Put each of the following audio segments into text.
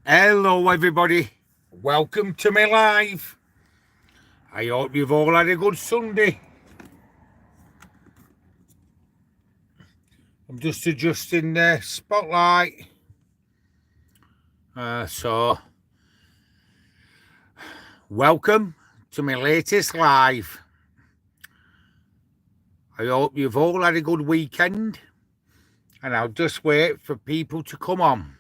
Hello, everybody. Welcome to my live. I hope you've all had a good Sunday. I'm just adjusting the spotlight. Welcome to my latest live. I hope you've all had a good weekend. And I'll just wait for people to come on.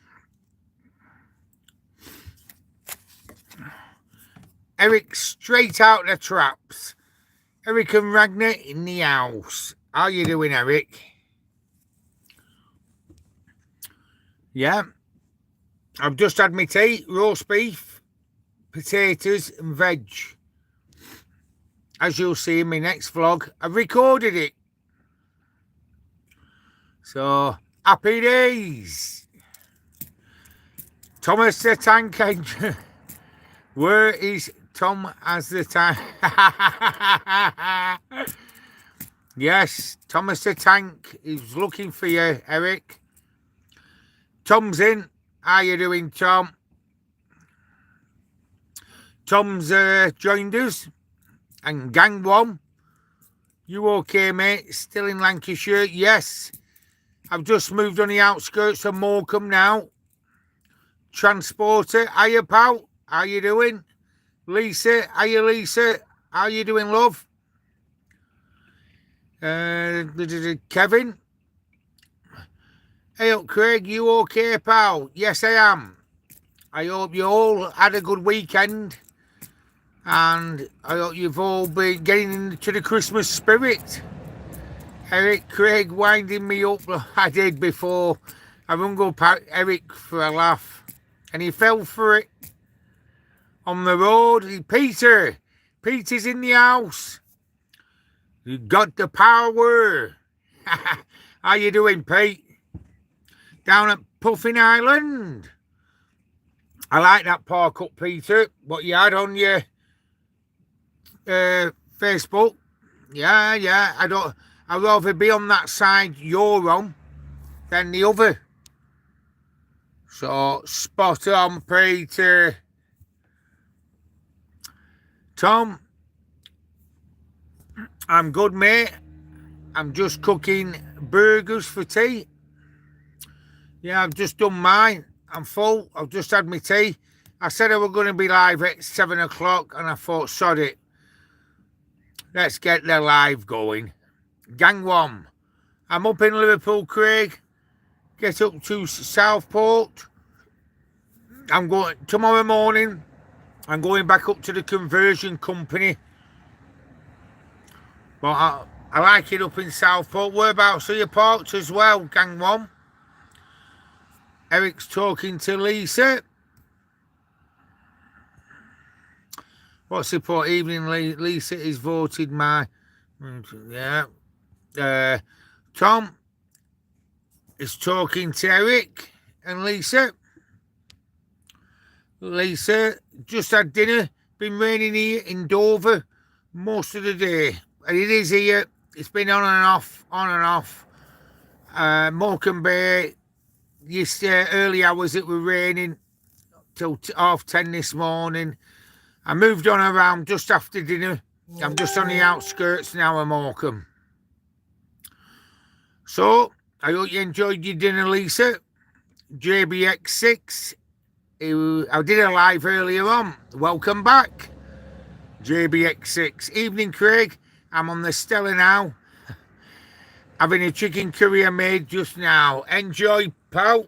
Eric straight out the traps. Eric and Ragnar in the house. How you doing, Eric? Yeah. I've just had my tea, roast beef, potatoes and veg. As you'll see in my next vlog, I've recorded it. So, happy days. Thomas the Tank Engine. Where is Tom as the tank? Yes, Thomas the Tank is looking for you, Eric. Tom's in. How you doing, Tom? Tom's joined us. And Gang 1. You okay, mate? Still in Lancashire? Yes. I've just moved on the outskirts of Morecambe now. Transporter. Hiya, pal. How you doing? Lisa. Hiya, Lisa. How you doing, love? Kevin. Hey up, Craig, you okay, pal? Yes, I am. I hope you all had a good weekend. And I hope you've all been getting into the Christmas spirit. Eric, Craig winding me up. I did before. I rung up Eric for a laugh. And he fell for it. On the road. Peter's in the house. You got the power. How you doing, Pete? Down at Puffin Island. I like that park up, Peter. What you had on your Facebook. Yeah. I'd rather be on that side you're on than the other. So, spot on, Peter. Tom, I'm good, mate. I'm just cooking burgers for tea. Yeah, I've just done mine. I'm full. I've just had my tea. I said I was going to be live at 7 o'clock and I thought, sod it. Let's get the live going. Gang 1. I'm up in Liverpool, Craig. Get up to Southport. I'm going tomorrow morning. I'm going back up to the conversion company. But I like it up in Southport. Whereabouts are you parked as well, Gang 1? Eric's talking to Lisa. What's the point? Evening, Lisa is voted my... Yeah. Tom is talking to Eric and Lisa. Lisa, just had dinner. Been raining here in Dover most of the day. And it is here. It's been on and off. Morecambe Bay, yesterday, early hours it was raining till 10:30 this morning. I moved on around just after dinner. I'm just on the outskirts now of Morecambe. So, I hope you enjoyed your dinner, Lisa. JBX6. I did a live earlier on. Welcome back. JBX6. Evening, Craig. I'm on the Stella now. Having a chicken curry I made just now. Enjoy, pal.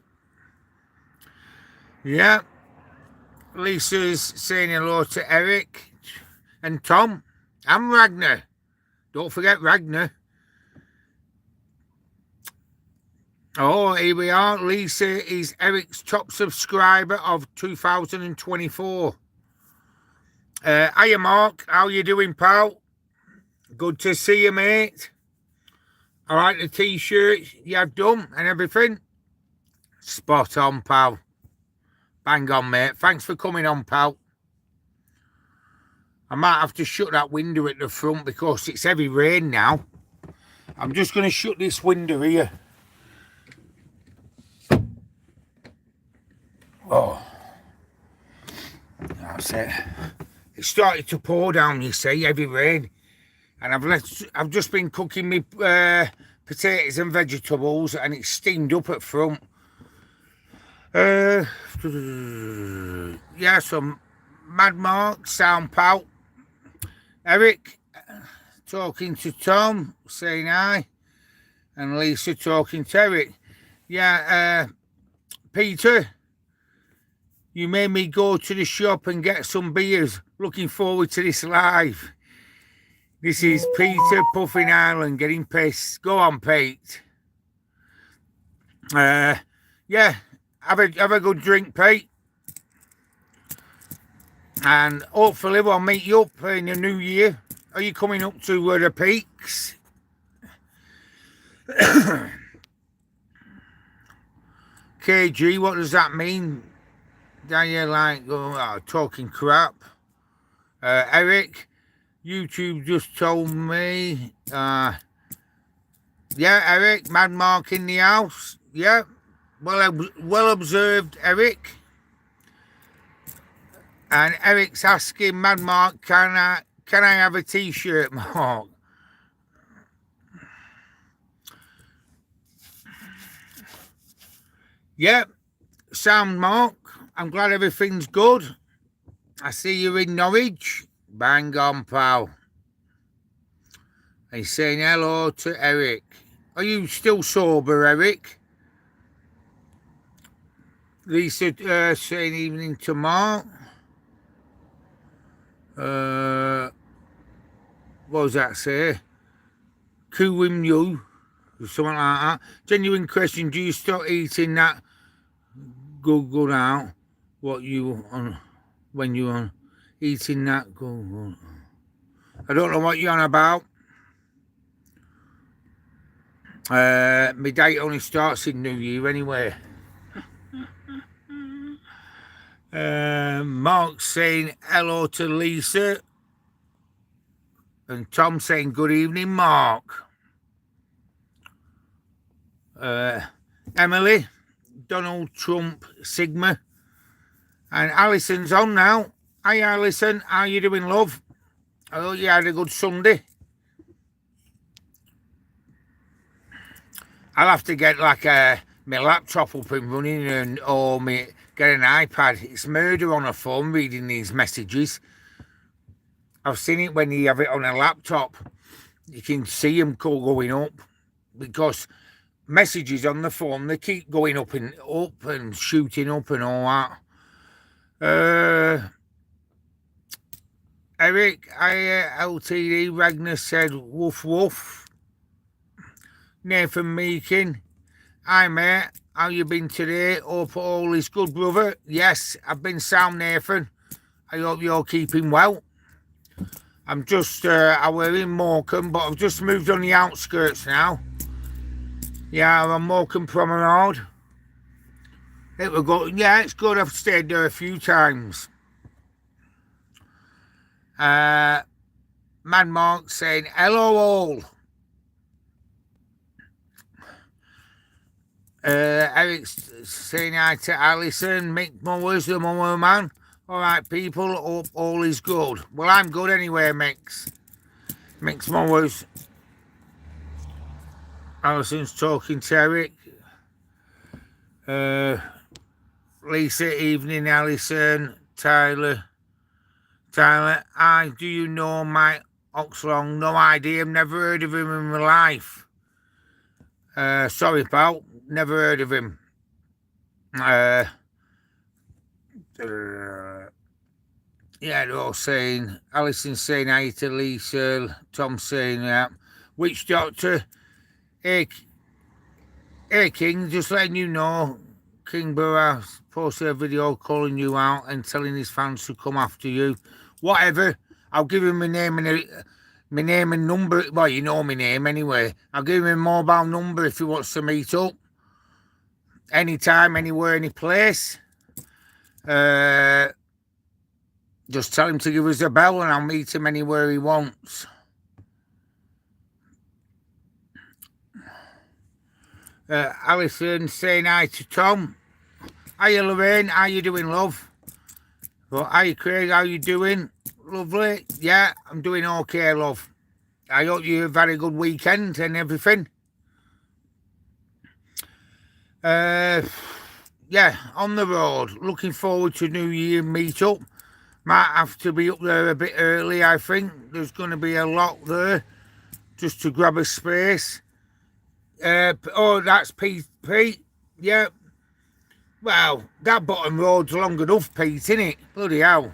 Yeah. Lisa's saying hello to Eric and Tom and Ragnar. Don't forget Ragnar. Oh, here we are. Lisa is Eric's top subscriber of 2024. Hiya, Mark. How you doing, pal? Good to see you, mate. I like the t-shirts you have done and everything. Spot on, pal. Bang on, mate. Thanks for coming on, pal. I might have to shut that window at the front because it's heavy rain now. I'm just going to shut this window here. Oh. That's it. It started to pour down, you see, heavy rain. And I've just been cooking me potatoes and vegetables, and it's steamed up at front. Yeah, some Mad Mark, Sound Pal, Eric talking to Tom, saying hi, and Lisa talking to Eric. Yeah, Peter, you made me go to the shop and get some beers. Looking forward to this live. This is Peter Puffin Island getting pissed. Go on, Pete. Yeah, have a good drink, Pete. And hopefully we'll meet you up in the new year. Are you coming up to the Peaks? KG, what does that mean? Are you like talking crap? Eric, YouTube just told me. Yeah, Eric, Mad Mark in the house. Yeah, well observed, Eric. And Eric's asking Mad Mark, can I have a t-shirt, Mark? Yep, sound, Mark. I'm glad everything's good. I see you in Norwich. Bang on, pal. He's saying hello to Eric. Are you still sober, Eric? Lisa saying evening to Mark. What was that say? Cooing you, or something like that. Genuine question: do you stop eating that good out? What you on when you on eating that good? I don't know what you're on about. My date only starts in New Year anyway. Mark saying hello to Lisa. And Tom saying good evening, Mark. Emily, Donald Trump, Sigma. And Alison's on now. Hi, Alison. How you doing, love? I hope you had a good Sunday. I'll have to get like my laptop up and running or get an iPad. It's murder on a phone reading these messages. I've seen it when you have it on a laptop. You can see them going up because messages on the phone, they keep going up and shooting up and all that. Eric, LTD, Ragnar said woof woof. Nathan Meakin, hi mate, how you been today? Hope all is good, brother. Yes, I've been sound, Nathan. I hope you're keeping well. I'm just, I were in Morecambe, but I've just moved on the outskirts now. Yeah, I'm on Morecambe Promenade. It was good. Yeah, it's good. I've stayed there a few times. Mad Mark saying, hello all. Eric's saying hi to Alison. Mick Mowers, the Mower man. All right, people, hope all is good. Well, I'm good anyway, Mick's Mowers. Alison's talking to Eric. Lisa, evening, Alison. Tyler, do you know Mike Oxlong? No idea. I've never heard of him in my life. Sorry, pal. Never heard of him. Yeah, they're all saying, Alison saying hi to Lisa, Tom saying that. Witch Doctor, hey King, just letting you know, King Burra posted a video calling you out and telling his fans to come after you. Whatever, I'll give him my name and number. Well, you know my name anyway. I'll give him a mobile number if he wants to meet up. Anytime, anywhere, any place. Just tell him to give us a bell and I'll meet him anywhere he wants. Alison saying hi to Tom. Hiya, Lorraine. How you doing, love? But hi Craig, how you doing? Lovely. Yeah, I'm doing okay, love. I hope you have a very good weekend and everything. Yeah, on the road. Looking forward to New Year meet up. Might have to be up there a bit early, I think. There's going to be a lot there just to grab a space. Oh, that's Pete. Pete, yeah. Well, that bottom road's long enough, Pete, innit? Bloody hell.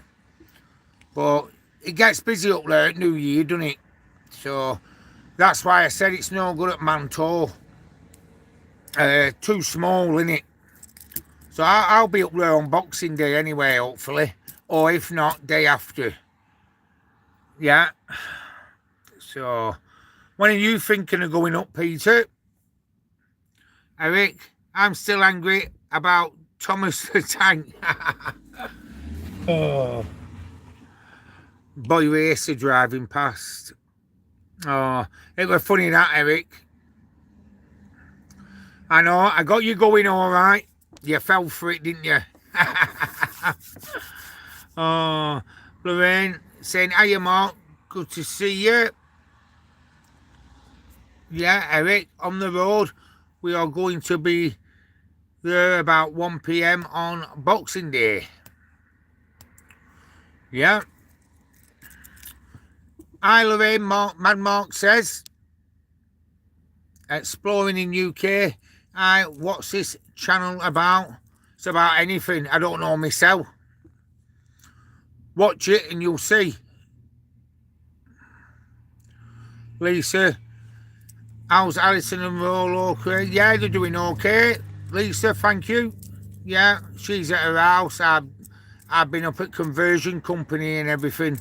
But it gets busy up there at New Year, doesn't it? So that's why I said it's no good at Mantor. Too small, innit? So I'll be up there on Boxing Day anyway, hopefully. Or if not, day after. Yeah. So, when are you thinking of going up, Peter? Eric, I'm still angry about Thomas the Tank. Oh. Boy racer driving past. Oh, it was funny that, Eric. I know, I got you going all right. You fell for it, didn't you? Oh, Lorraine saying, hiya, Mark. Good to see you. Yeah, Eric, on the road. We are going to be there about 1 p.m. on Boxing Day. Yeah. Hi, Lorraine. Mad Mark says, exploring in UK. Hi, what's this channel about? It's about anything. I don't know myself. Watch it and you'll see. Lisa, how's Alison and Rolo? Okay? Yeah, they're doing okay. Lisa, thank you. Yeah, she's at her house. I've been up at Conversion Company and everything,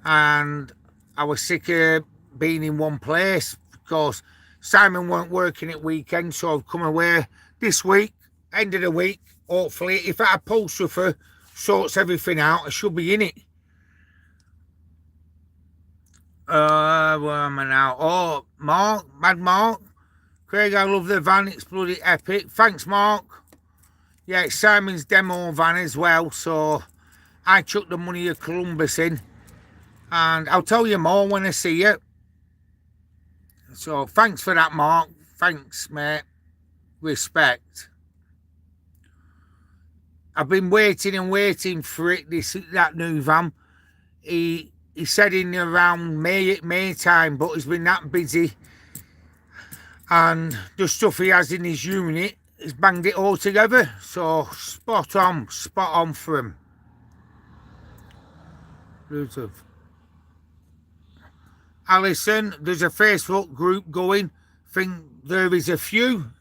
and I was sick of being in one place because Simon weren't working at weekend, so I've come away this week, end of the week. Hopefully, if our upholsterer sorts everything out, I should be in it. Where am I now? Oh, Mark, Mad Mark. Craig, I love the van. It's bloody epic. Thanks, Mark. Yeah, it's Simon's demo van as well. So I chucked the money of Columbus in. And I'll tell you more when I see you. So thanks for that, Mark. Thanks, mate. Respect. I've been waiting and waiting for it, that new van. He said in around May time, but he's been that busy. And the stuff he has in his unit, he's banged it all together. So spot on for him. Alison, there's a Facebook group going. Think there is a few.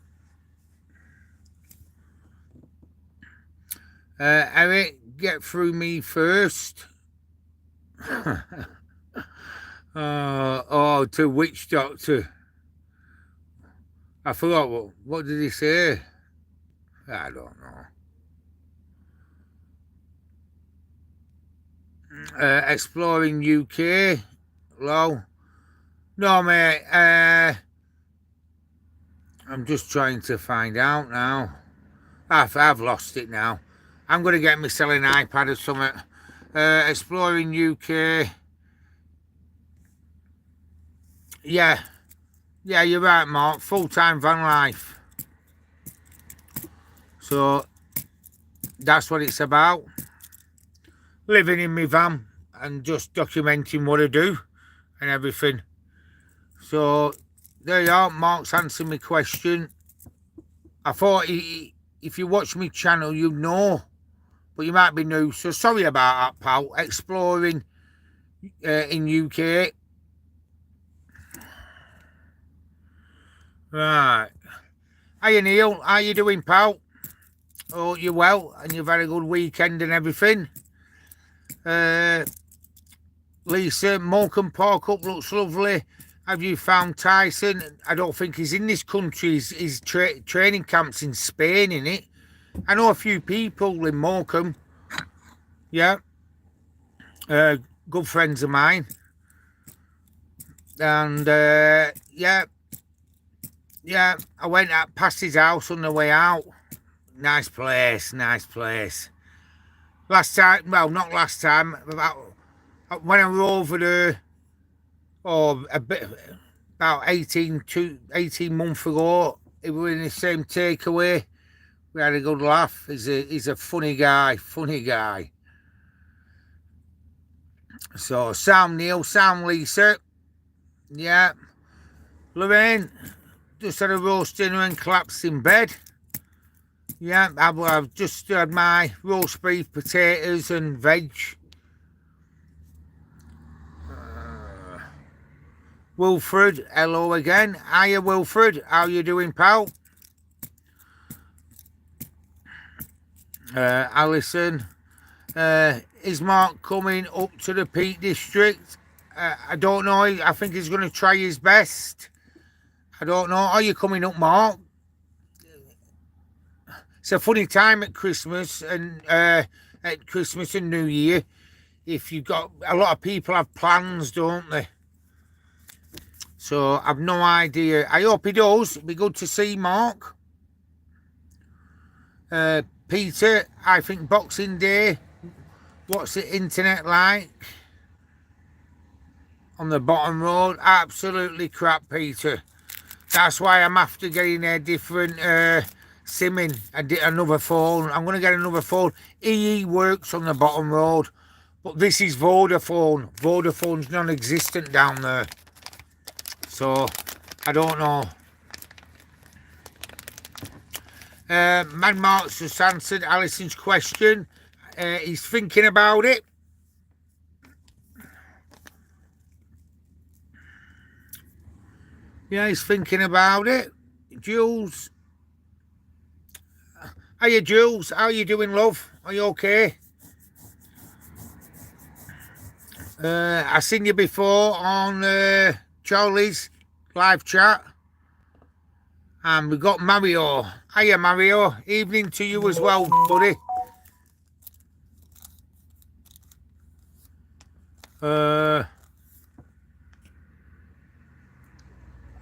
Eric, get through me first. Oh, to Witch Doctor. I forgot what did he say? I don't know. Exploring UK. Hello. No, mate. I'm just trying to find out now. I've lost it now. I'm going to get myself an iPad or something. Exploring UK. Yeah, you're right, Mark. Full-time van life. So that's what it's about. Living in my van and just documenting what I do and everything. So there you are. Mark's answered my question. I thought if you watch my channel, you'd know, but you might be new. So sorry about that, pal. Exploring in UK. Right. Hiya, Neil. How you doing, pal? Oh, you're well, and you've had a good weekend and everything. Lisa, Morecambe Park Up looks lovely. Have you found Tyson? I don't think he's in this country. His training camp's in Spain, innit? I know a few people in Morecambe. Yeah. Good friends of mine. And, yeah, I went past his house on the way out. Nice place. last time, well, not last time, when I were over there, a bit, about 18 months ago, we were in the same takeaway. We had a good laugh. He's a funny guy. So, Sam Neil, Sam Lisa, yeah. Lorraine, just had a roast dinner and collapsed in bed. Yeah, I've just had my roast beef, potatoes and veg. Wilfred, hello again. Hiya, Wilfred. How you doing, pal? Alison, is Mark coming up to the Peak District? I don't know. I think he's going to try his best. I don't know. Are you coming up, Mark? It's a funny time at Christmas and New Year. If you've got a lot of people have plans, don't they? So I've no idea. I hope he does. It'd be good to see Mark. Peter, I think Boxing Day. What's the internet like? On the bottom road, absolutely crap, Peter. That's why I'm after getting a different simming. Another phone. I'm going to get another phone. EE works on the bottom road, but this is Vodafone. Vodafone's non-existent down there. So, I don't know. Man Mark's just answered Alison's question. He's thinking about it. Yeah, he's thinking about it. Jules. Hiya, Jules. How you doing, love? Are you okay? I've seen you before on Charlie's live chat. And we got Mario. Hiya, Mario. Evening to you as well, buddy.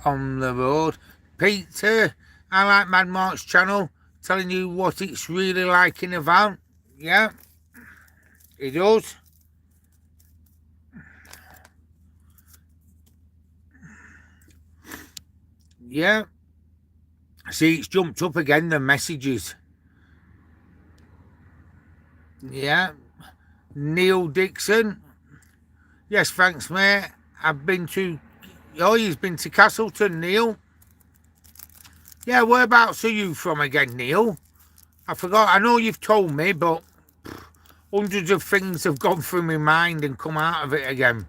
On the road. Peter, I like Mad Mark's channel, telling you what it's really like in a van. Yeah, it does. Yeah. See, it's jumped up again, the messages. Yeah. Neil Dixon. Yes, thanks, mate. I've been to... Oh, he's been to Castleton, Neil. Yeah, whereabouts are you from again, Neil? I forgot. I know you've told me, but hundreds of things have gone through my mind and come out of it again.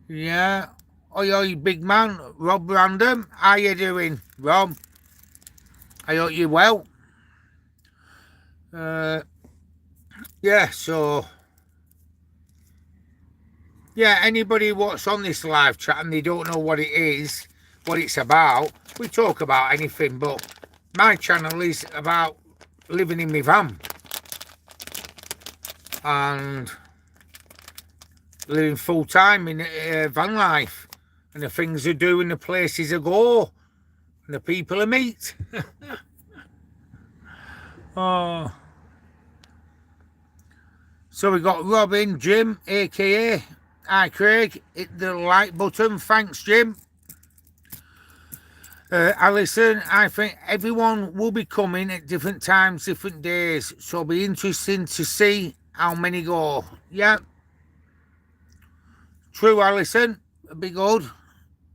Yeah. Oi, big man. Rob Random. How you doing, Rob? I hope you're well. Yeah, so... Yeah, anybody what's on this live chat and they don't know what it is, what it's about, we talk about anything, but my channel is about living in my van and living full time in van life and the things I do and the places I go and the people I meet. Oh. So we got Robin, Jim, aka... Hi Craig, hit the like button, thanks Jim. Alison, I think everyone will be coming at different times, different days, so it'll be interesting to see how many go. Yeah. True, Alison, it'll be good.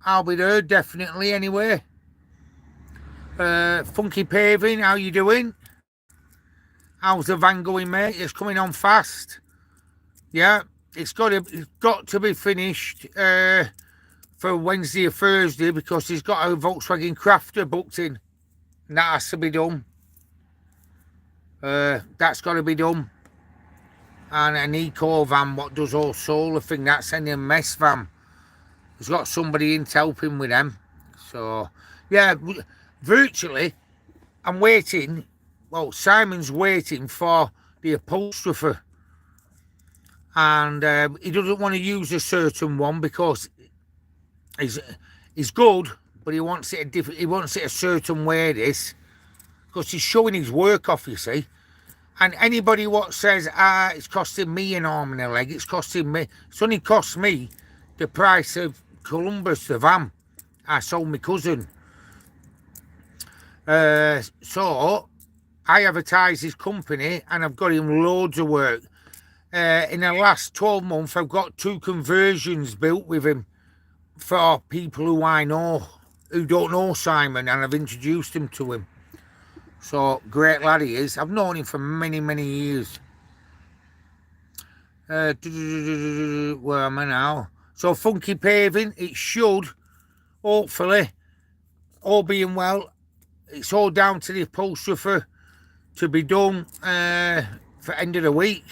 I'll be there, definitely, anyway. Funky Paving, how you doing? How's the van going, mate? It's coming on fast. Yeah. It's got to be finished for Wednesday or Thursday because he's got a Volkswagen Crafter booked in. And that has to be done. That's got to be done. And an eco van, what does all solar thing, that's an MS van. He's got somebody in to help him with them. So, yeah, virtually, I'm waiting. Well, Simon's waiting for the upholsterer. And he doesn't want to use a certain one because he's good, but he wants it a certain way. This because he's showing his work off, you see. And anybody what says, it's costing me an arm and a leg, it's only cost me the price of Columbus, the van I sold my cousin. So I advertise his company and I've got him loads of work. In the last 12 months, I've got 2 conversions built with him for people who I know, who don't know Simon, and I've introduced him to him. So, great lad he is. I've known him for many, many years. Where am I now? So, funky paving, it should, hopefully, all being well, it's all down to the upholsterer to be done for end of the week.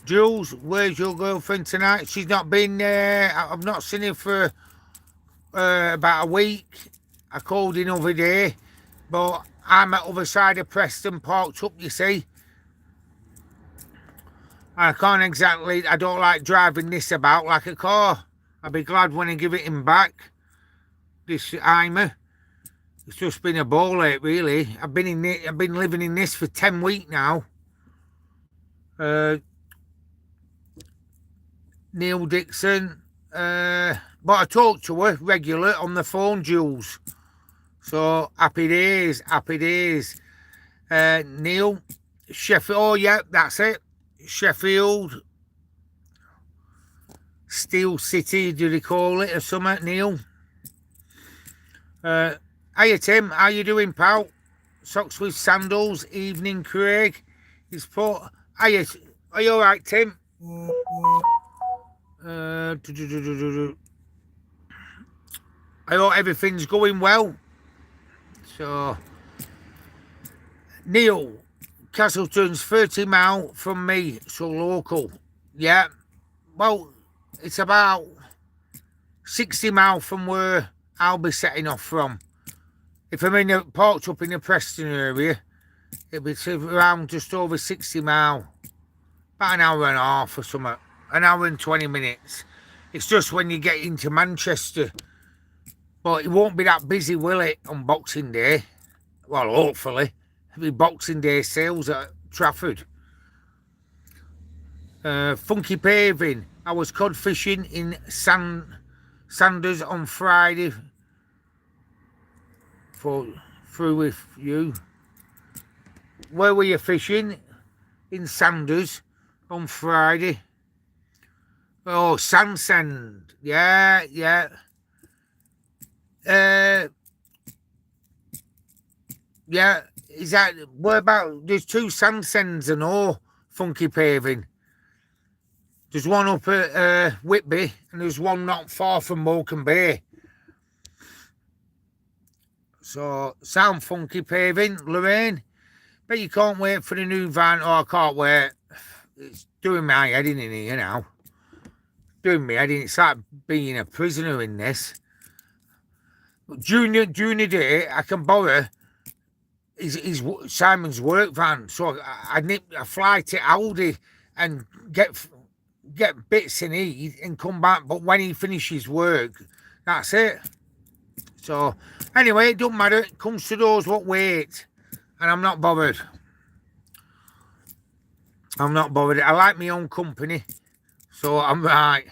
Jules, where's your girlfriend tonight? She's not been there. I've not seen her for about a week. I called in other day, but I'm at other side of Preston, parked up, you see. I don't like driving this about like a car. I'll be glad when I give it him back. This Imer. It's just been a ball ache, really. I've been living in this for 10 weeks now. Neil Dixon, but I talk to her regular on the phone, Jules. So happy days. Neil, Sheffield. Oh yeah, that's it. Sheffield, Steel City, do they call it or something? Neil. Hiya Tim, how you doing, pal? Socks with sandals. Evening, Craig. He's put. Hiya, are you all right, Tim? I hope everything's going well. So, Neil, Castleton's 30 mile from me, so local. Yeah, well, it's about 60 mile from where I'll be setting off from. If I'm parked up in the Preston area, it'll be around just over 60 mile. About an hour and a half or something. An hour and 20 minutes. It's just when you get into Manchester. But it won't be that busy, will it, on Boxing Day? Well, hopefully. It'll be Boxing Day sales at Trafford. Funky paving. I was cod fishing in Sanders on Friday. Through with you. Where were you fishing? In Sanders on Friday. Oh, Sandsend. Yeah. Yeah, is that, what about, there's 2 Sandsends and all funky paving. There's one up at Whitby and there's one not far from Morecambe Bay. So, sound funky paving, Lorraine. Bet you can't wait for the new van. Oh, I can't wait. It's doing my head in here now. Doing me head in. It's like being a prisoner in this. During the day, I can borrow his Simon's work van. So I fly to Aldi and get bits in need and come back. But when he finishes work, that's it. So anyway, it don't matter. It comes to those what wait. And I'm not bothered. I like my own company. So I'm right.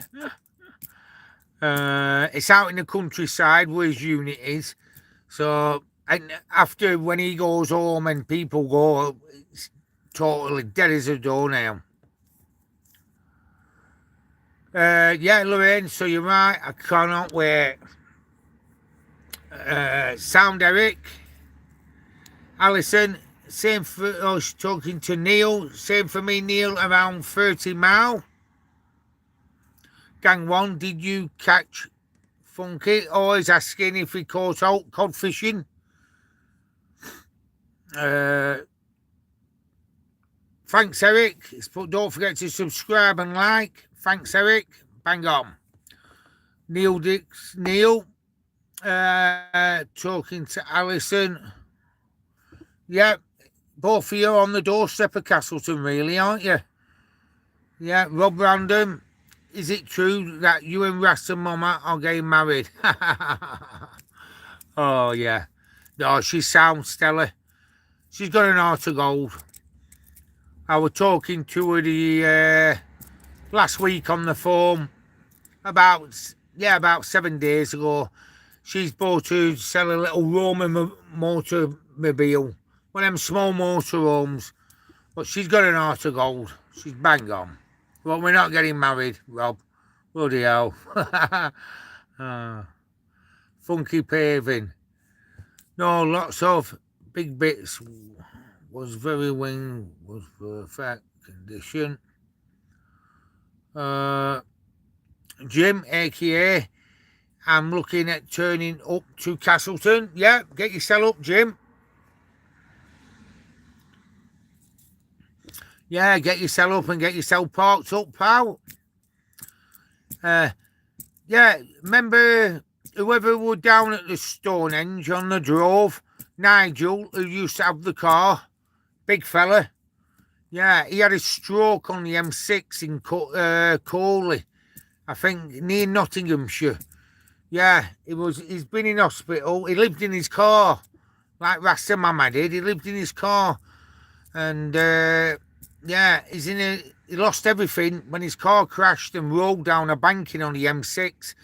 It's out in the countryside where his unit is. So and after when he goes home and people go, it's totally dead as a door now. Yeah, Lorraine, so you're right. I cannot wait. Sound Eric. Alison, same for us talking to Neil. Same for me, Neil, around 30 mile. Gang 1, did you catch Funky? Always asking if he caught out cod fishing. Thanks, Eric. Don't forget to subscribe and like. Thanks, Eric. Bang on. Neil, talking to Alison. Yeah, both of you are on the doorstep of Castleton, really, aren't you? Yeah, Rob Random. Is it true that you and Ras and Mama are getting married? Oh, yeah. Oh, she sounds stellar. She's got an heart of gold. I was talking to her last week on the phone about 7 days ago. She's bought to sell a little Roman motormobile, one of them small motorhomes. But she's got an heart of gold. She's bang on. Well, we're not getting married, Rob. Bloody hell. Funky paving. No, lots of big bits. Was very wing, was perfect condition. Jim, aka, I'm looking at turning up to Castleton. Yeah, get yourself up, Jim. Yeah, get yourself up and get yourself parked up, pal. Yeah, remember whoever were down at the Stonehenge on the Drove, Nigel, who used to have the car, big fella. Yeah, he had a stroke on the M6 in Coley, I think, near Nottinghamshire. Yeah, he's been in hospital. He lived in his car, like Rasta Mama did. He lived in his car. And, yeah, he lost everything when his car crashed and rolled down a banking on the M6.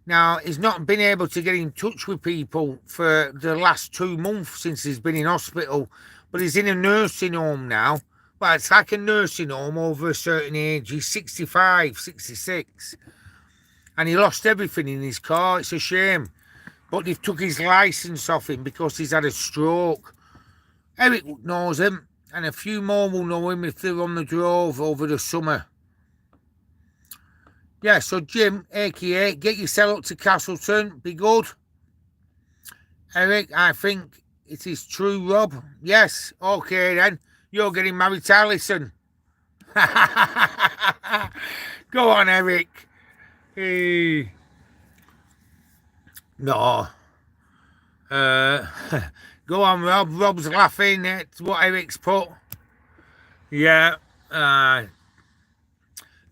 Now, he's not been able to get in touch with people for the last 2 months since he's been in hospital. But he's in a nursing home now. Well, it's like a nursing home over a certain age. He's 65, 66. And he lost everything in his car. It's a shame. But they've took his licence off him because he's had a stroke. Eric knows him. And a few more will know him if they're on the Drove over the summer. Yeah, so Jim, aka, get yourself up to Castleton. Be good. Eric, I think it is true, Rob. Yes, okay then. You're getting married to Alison. Go on, Eric. Hey. No. Go on, Rob. Rob's laughing at what Eric's put. Yeah.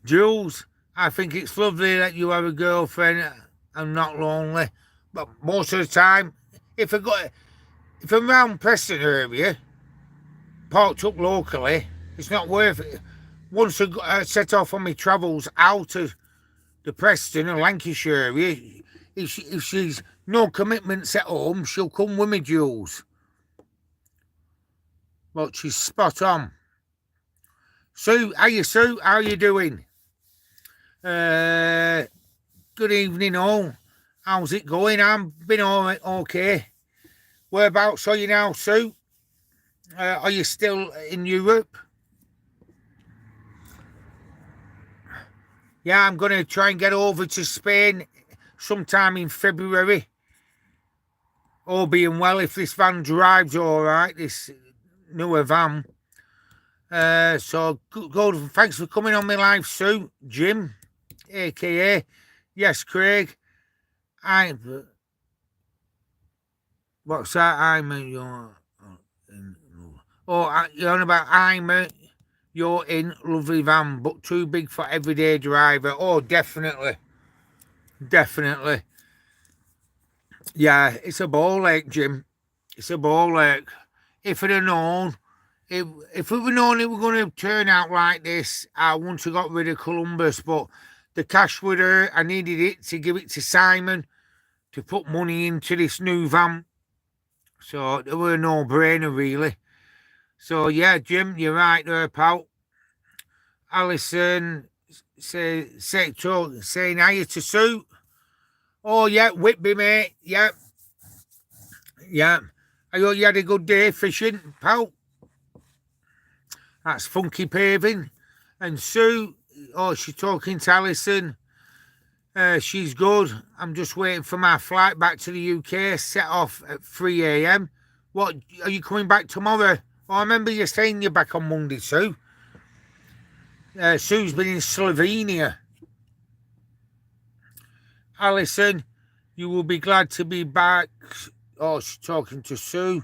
Jules, I think it's lovely that you have a girlfriend and not lonely. But most of the time, if I'm around Preston area, parked up locally, it's not worth it. Once I set off on my travels out of the Preston or Lancashire area, if she's no commitments at home, she'll come with me, Jules. But she's spot on. Sue, Sue? How you doing? Good evening, all. How's it going? I've been all right, okay. Whereabouts are you now, Sue? Are you still in Europe? Yeah, I'm going to try and get over to Spain sometime in February. All being well, if this van drives all right, this newer van. So good. Thanks for coming on my live, Sue. Jim, a.k.a. Yes, Craig. What's that? You're on about you're in lovely van, but too big for everyday driver. Oh, definitely. Definitely. Yeah, it's a ball lake, Jim. It's a ball lake. If it had known, if it were known it were going to turn out like this, I wouldn't have got rid of Columbus, but the cash were there. I needed it to give it to Simon to put money into this new van. So it were a no-brainer, really. So, yeah, Jim, you're right there, pal. Alison saying hiya to Sue. Oh, yeah, Whitby, mate. Yeah. Yeah. I hope you had a good day fishing, pal. That's funky paving. And Sue, she's talking to Alison. She's good. I'm just waiting for my flight back to the UK, set off at 3 a.m. What, are you coming back tomorrow? Oh, I remember you saying you're back on Monday, Sue. Sue's been in Slovenia. Alison, you will be glad to be back. Oh, she's talking to Sue.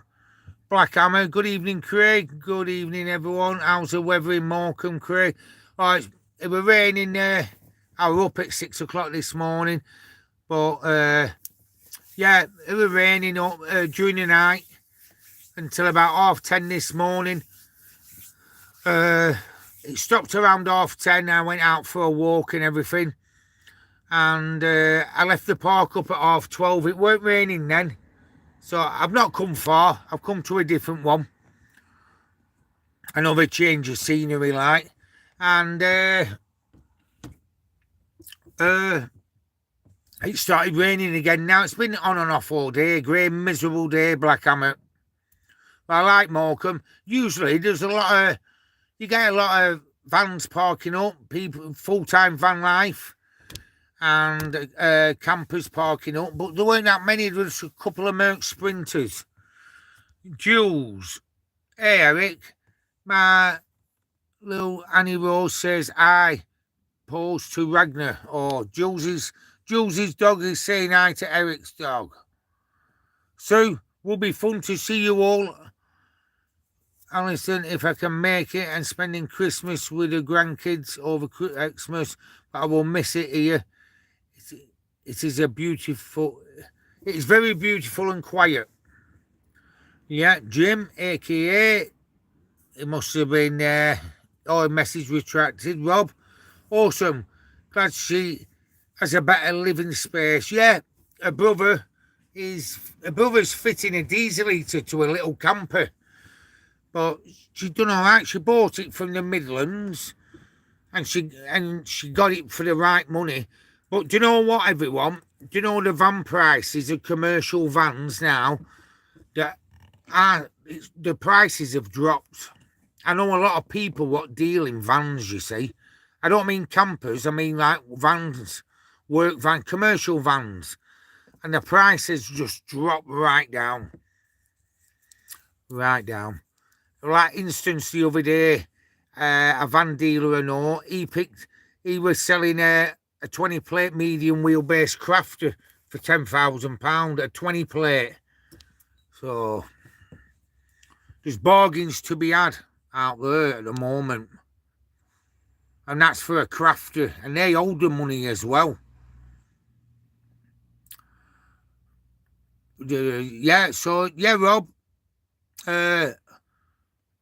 Black Hammer, good evening, Craig. Good evening, everyone. How's the weather in Morecambe, Craig? Oh, it was raining there. I was up at 6 o'clock this morning. But, Yeah, it was raining up during the night until about 10:30 this morning. Uh, it stopped around 10:30. I went out for a walk and everything. And I left the park up at 12:30. It weren't raining then. So I've not come far. I've come to a different one. Another change of scenery, like. And it started raining again. Now it's been on and off all day. Grey, miserable day, Blackhammer. But I like Morecambe. Usually there's you get a lot of vans parking up, people, full-time van life, and campers parking up. But there weren't that many. There was a couple of Merc Sprinters. Jules. Hey, Eric. My little Annie Rose says, I pose to Ragnar. Oh, Jules's dog is saying hi to Eric's dog. So, will be fun to see you all. Alison, if I can make it, and spending Christmas with the grandkids over Xmas, but I will miss it here. It is very beautiful and quiet. Yeah, Jim, aka, it must have been message retracted. Rob, awesome. Glad she has a better living space. Yeah, her brother's fitting a diesel eater to a little camper. But she done all right. She bought it from the Midlands, and she got it for the right money. But do you know what, everyone? Do you know the van prices of commercial vans now? The prices have dropped. I know a lot of people what deal in vans, you see. I don't mean campers. I mean like vans, work van, commercial vans. And the prices just dropped right down. Right down. Like instance the other day, a van dealer I know, he was selling a 20 plate medium wheelbase crafter for £10,000, a 20 plate. So there's bargains to be had out there at the moment. And that's for a crafter, and they hold the money as well. Rob,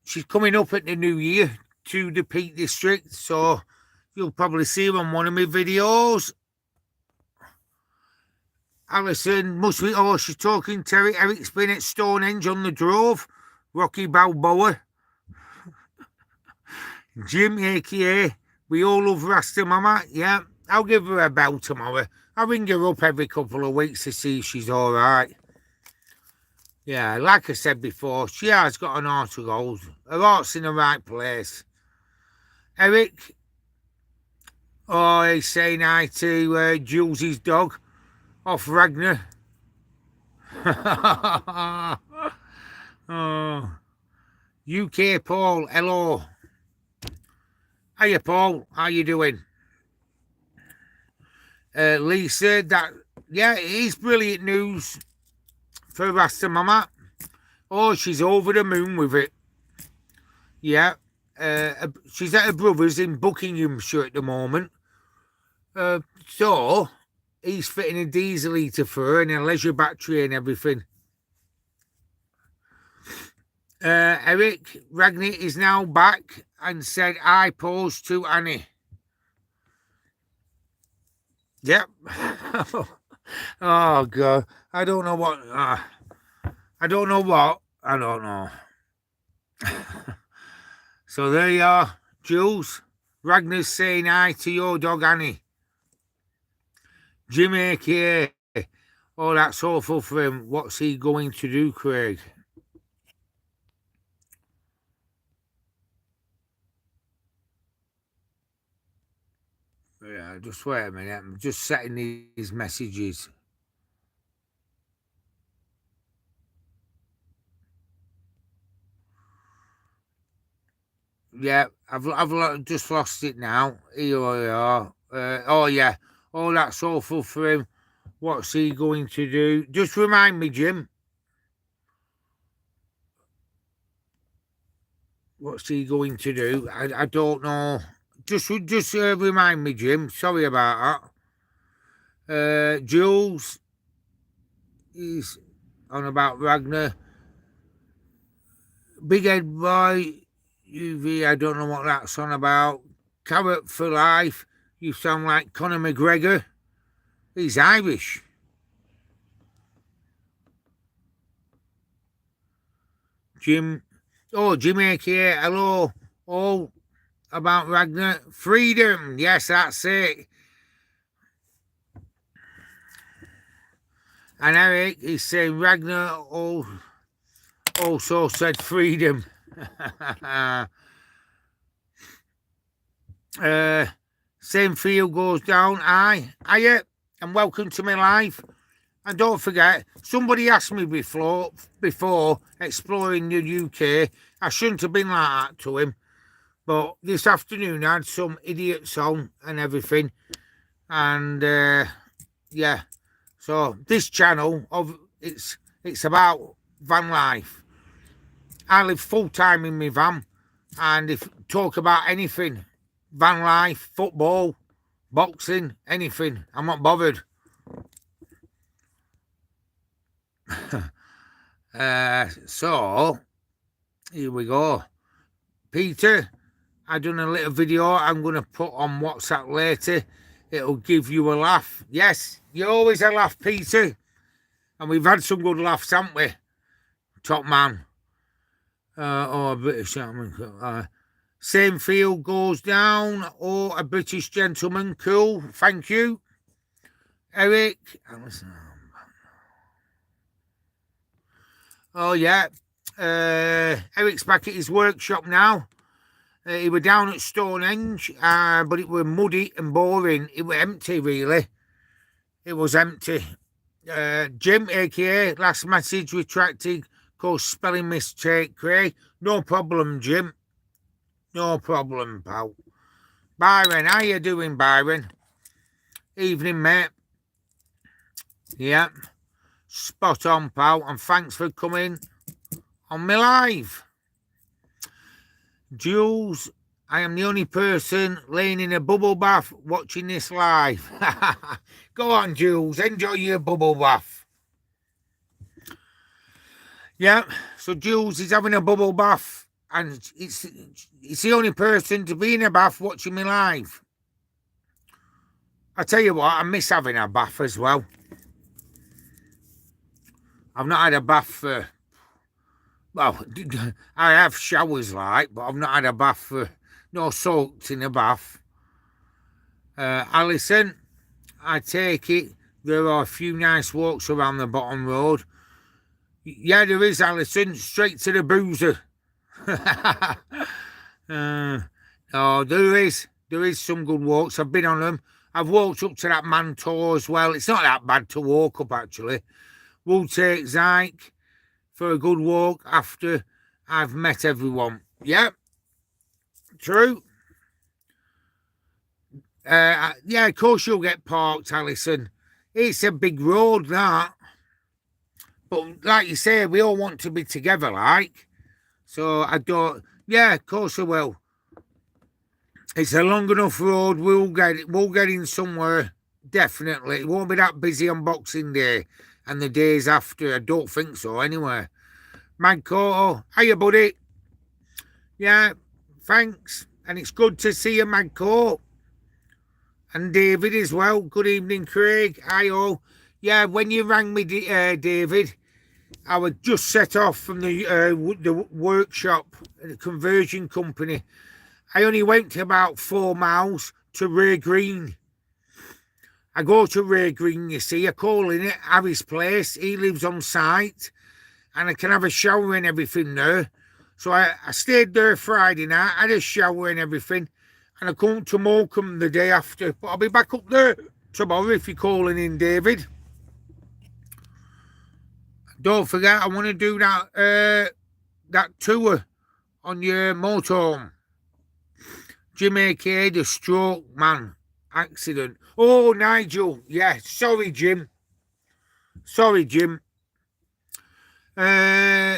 she's coming up at the new year to the Peak District, so you'll probably see her on one of my videos. Alison, must be, she's talking to Eric. Eric's been at Stonehenge on the Drove. Rocky Balboa. Jim, aka, we all love Rasta Mama. Yeah, I'll give her a bell tomorrow. I'll ring her up every couple of weeks to see if she's all right. Yeah, like I said before, she has got an heart of gold. Her heart's in the right place. Eric, he's saying hi to Jules's dog off Ragnar. UK Paul, hello. Hiya Paul, how you doing? Lisa, it is brilliant news for Rasta Mama. Oh, she's over the moon with it. Yeah, she's at her brother's in Buckinghamshire at the moment. So he's fitting a diesel eater for her and a leisure battery and everything. Eric, Ragnar is now back and said, I pose to Annie. Yep. Oh, God. I don't know what. I don't know. So there you are, Jules. Ragnar's saying hi to your dog, Annie. Jim A.K. Oh, that's awful for him. What's he going to do, Craig? Yeah, just wait a minute. I'm just setting these messages. Yeah, I've just lost it now. Here we are. Yeah. Oh, that's awful for him. What's he going to do? Just remind me, Jim. What's he going to do? I don't know. Just remind me, Jim. Sorry about that. Jules, he's on about Ragnar. Big Head Boy, UV, I don't know what that's on about. Carrot for Life, you sound like Conor McGregor. He's Irish. Jim, Jim aka, hello. All about Ragnar. Freedom, yes, that's it. And Eric is saying Ragnar also said freedom. Same field goes down. Hiya, and welcome to my life. And don't forget, somebody asked me before exploring the UK. I shouldn't have been like that to him. But this afternoon I had some idiots on and everything. And yeah. So this channel it's about van life. I live full time in my van, and if talk about anything, van life, football, boxing, anything, I'm not bothered. So here we go. Peter, I done a little video I'm going to put on WhatsApp later. It'll give you a laugh. Yes, you're always a laugh, Peter. And we've had some good laughs, haven't we? Top man. Or a British gentleman. Same field goes down. Or a British gentleman. Cool. Thank you. Eric. Oh, yeah. Eric's back at his workshop now. He were down at Stonehenge, but it were muddy and boring. It were empty, really. It was empty. Jim, a.k.a. last message retracted, cause spelling mistake, Craig. No problem, Jim. No problem, pal. Byron, how you doing, Byron? Evening, mate. Yeah. Spot on, pal, and thanks for coming on my live. Jules, I am the only person laying in a bubble bath watching this live. Go on, Jules, enjoy your bubble bath. Yeah, so Jules is having a bubble bath, and it's the only person to be in a bath watching me live. I tell you what, I miss having a bath as well. I've not had a bath for... Well, I have showers but I've not had a bath for... No soaked in a bath. Alison, I take it there are a few nice walks around the bottom road. Yeah, there is, Alison. Straight to the boozer. No, there is some good walks. I've been on them. I've walked up to that Mantor as well. It's not that bad to walk up, actually. We'll take Zyke for a good walk after I've met everyone. Yep. True. Yeah, of course you'll get parked, Alison. It's a big road, that. But like you say, we all want to be together, like. So I don't... Yeah, of course I will. It's a long enough road. We'll get in somewhere, definitely. It won't be that busy on Boxing Day and the days after. I don't think so, anyway. Magcoto, hiya, buddy. Yeah, thanks. And it's good to see you, Magcoto. And David as well. Good evening, Craig. Hi, all. Yeah, when you rang me, David, I was just set off from the workshop, the conversion company. I only went about 4 miles to Ray Green. I go to Ray Green, you see. I call in at Harry's place. He lives on site. And I can have a shower and everything there. So I stayed there Friday night, had a shower and everything. And I come to Morecambe the day after. But I'll be back up there tomorrow if you're calling in, David. Don't forget, I want to do that tour on your motorhome. Jim A.K., the stroke man accident. Oh, Nigel. Yeah, sorry, Jim. Sorry, Jim. Yeah,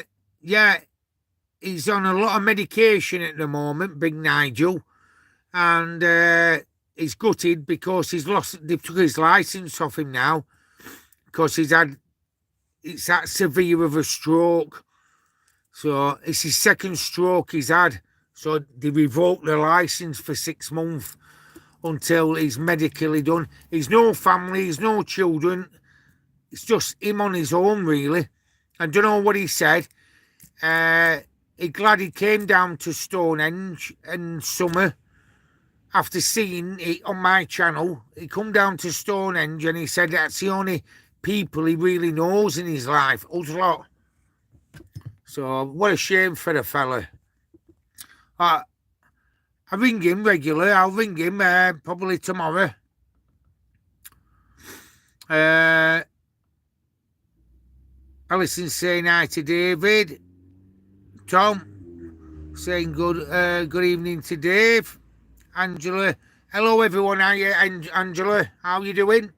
he's on a lot of medication at the moment, Big Nigel. And he's gutted because they took his license off him now because he's had it's that severe of a stroke. So it's his second stroke he's had. So they revoked the licence for 6 months until he's medically done. He's no family, he's no children. It's just him on his own, really. I don't know what he said. He's glad he came down to Stonehenge in summer. After seeing it on my channel, he come down to Stonehenge and he said that's the only people he really knows in his life. Us lot. So what a shame for the fella. I ring him regular. I'll ring him probably tomorrow. Alison saying hi to David. Tom saying good evening to Dave. Angela. Hello everyone. How are you, Angela? How are you doing?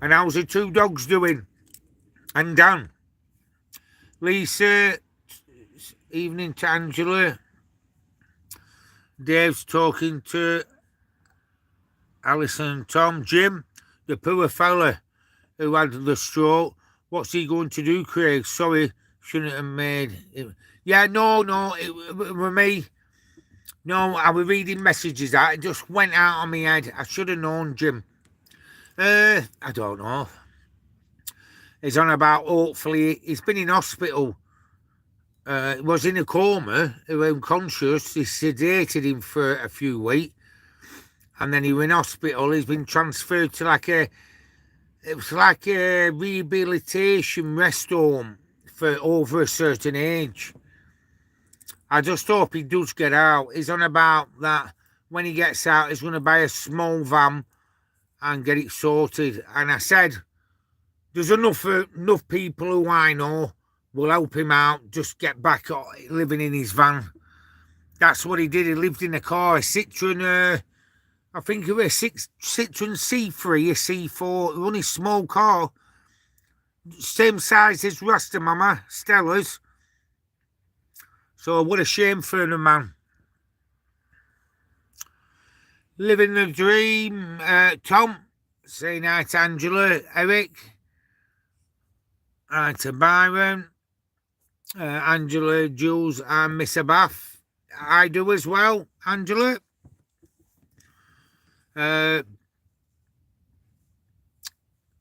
And how's the 2 dogs doing? And Dan. Lisa. Evening to Angela. Dave's talking to Alison and Tom. Jim, the poor fella who had the stroke. What's he going to do, Craig? Sorry, shouldn't have made it. Yeah, no, it was me. No, I was reading messages that it just went out on my head. I should have known, Jim. I don't know. He's on about hopefully he's been in hospital. He was in a coma. He was unconscious. They sedated him for a few weeks, and then he was in hospital. He's been transferred to it was like a rehabilitation rest home for over a certain age. I just hope he does get out. He's on about that when he gets out, he's going to buy a small van and get it sorted. And I said, there's enough people who I know will help him out, just get back living in his van. That's what he did. He lived in a car, a Citroen, I think it was a Citroen C3, a C4, only a small car. Same size as Rasta Mama, Stella's. So what a shame for the man. Living the dream. Tom, saying hi to Angela, Eric. Hi to Byron. Angela, Jules and Miss Abath. I do as well, Angela.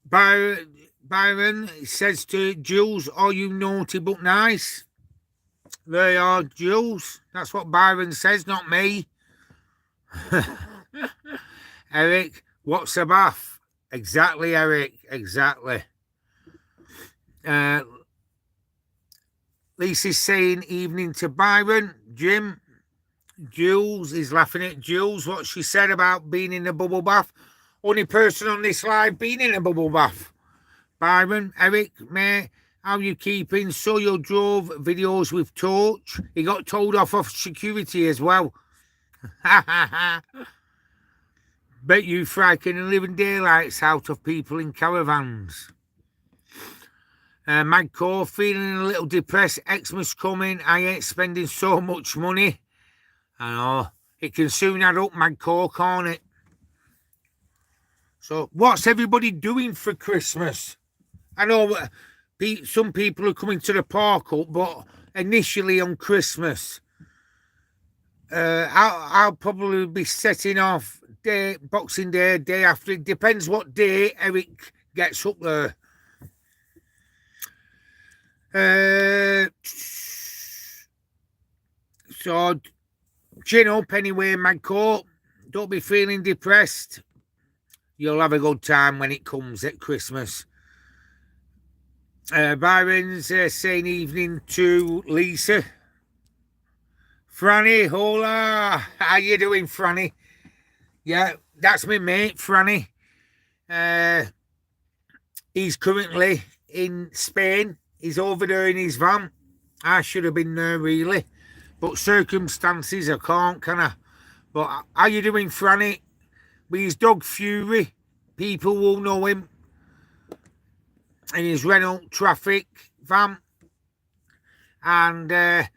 Byron says to Jules, are you naughty but nice? They are, Jules. That's what Byron says, not me. Eric, what's a bath? Exactly, Eric, exactly. Lisa's saying evening to Byron. Jim, Jules is laughing at Jules, what she said about being in a bubble bath. Only person on this live being in a bubble bath. Byron, Eric, mate, how you keeping? Saw your drove videos with Torch. He got told off of security as well. Bet you frighten the living daylights out of people in caravans. Magcore feeling a little depressed. Xmas coming. I ain't spending so much money. I know. It can soon add up, Magcore, can't it? So, what's everybody doing for Christmas? I know some people are coming to the park up, but initially on Christmas, I'll probably be setting off Boxing Day, day after. It depends what day Eric gets up there. So, chin up anyway, Magcore. Don't be feeling depressed. You'll have a good time when it comes at Christmas. Byron's saying evening to Lisa. Franny, hola. How you doing, Franny? Yeah, that's my mate, Franny. He's currently in Spain. He's over there in his van. I should have been there, really. But circumstances, I can't, can I? But how you doing, Franny? With his dog Fury, people will know him. In his Renault Traffic van. And I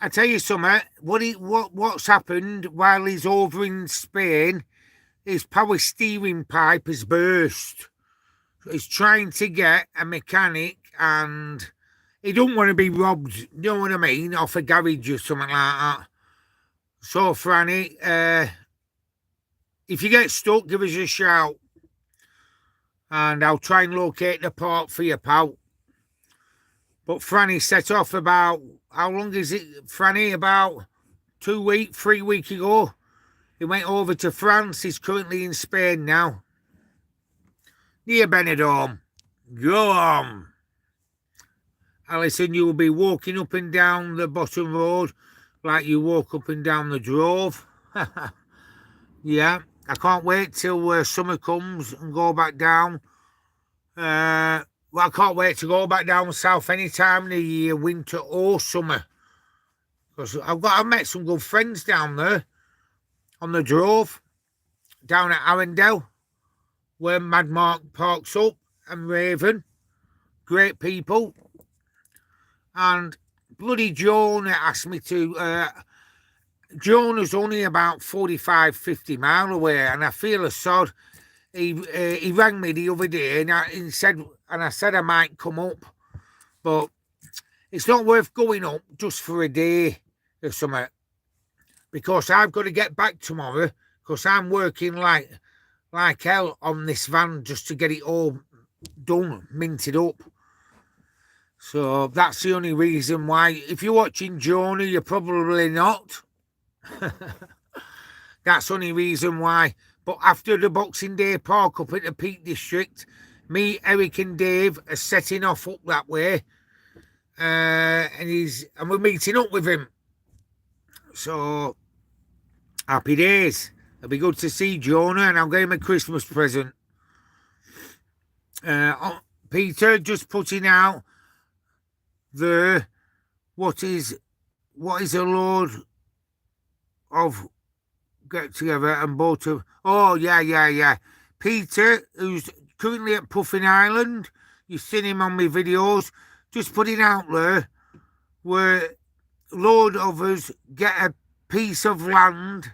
tell you something, what's happened while he's over in Spain, his power steering pipe has burst. He's trying to get a mechanic, and he don't want to be robbed, you know what I mean, off a garage or something like that. So, Franny, if you get stuck, give us a shout, and I'll try and locate the part for you, pal. But Franny set off about, how long is it, Franny? About 3 weeks ago. He went over to France. He's currently in Spain now, near Benidorm. Go on. Alison, you will be walking up and down the bottom road like you walk up and down the Drove. Yeah, I can't wait till summer comes and go back down. Well, I can't wait to go back down south any time of the year, winter or summer. Because I've met some good friends down there on the Drove, down at Arundel, where Mad Mark parks up, and Raven. Great people. And bloody Jonah asked me to... Jonah's only about 45, 50 miles away, and I feel a sod. He rang me the other day, and I said I might come up, but it's not worth going up just for a day or something, because I've got to get back tomorrow, because I'm working like hell on this van just to get it all done, minted up. So that's the only reason why. If you're watching Jonah, you're probably not. That's the only reason why. But after the Boxing Day park up at the Peak District, me, Eric and Dave are setting off up that way. And we're meeting up with him. So happy days. It'll be good to see Jonah, and I'll get him a Christmas present. Peter just putting out the what is a load of get together and both of yeah. Peter, who's currently at Puffin Island, you've seen him on my videos, just putting out there where a load of us get a piece of land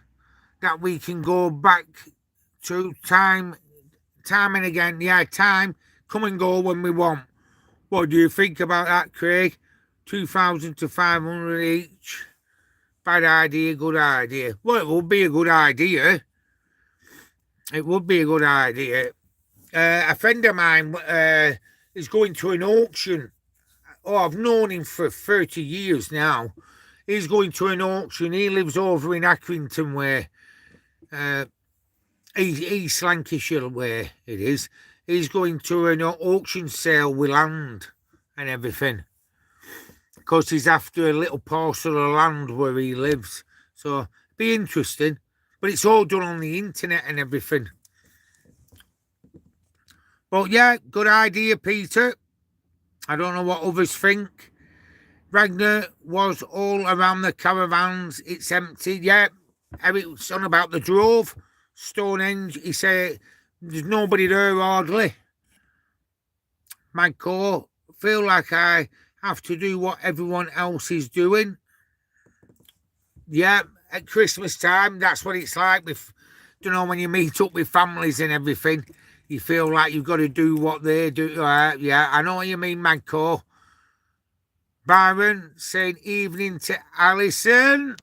that we can go back to time and again. Yeah, time, come and go when we want. What do you think about that, Craig? 2,000 to 500 each. Bad idea, good idea. Well, it would be a good idea. It would be a good idea. A friend of mine is going to an auction. Oh, I've known him for 30 years now. He's going to an auction. He lives over in Accrington way. East Lancashire way it is. He's going to an auction sale with land and everything, because he's after a little parcel of land where he lives. So it'd be interesting. But it's all done on the internet and everything. But yeah, good idea, Peter. I don't know what others think. Ragnar was all around the caravans. It's empty. Yeah, Eric's on about the Drove, Stonehenge. He said there's nobody there hardly. Magco, feel like I have to do what everyone else is doing. Yeah, at Christmas time, that's what it's like. With, you know, when you meet up with families and everything, you feel like you've got to do what they do. Yeah, I know what you mean, Magco. Byron saying evening to Alison.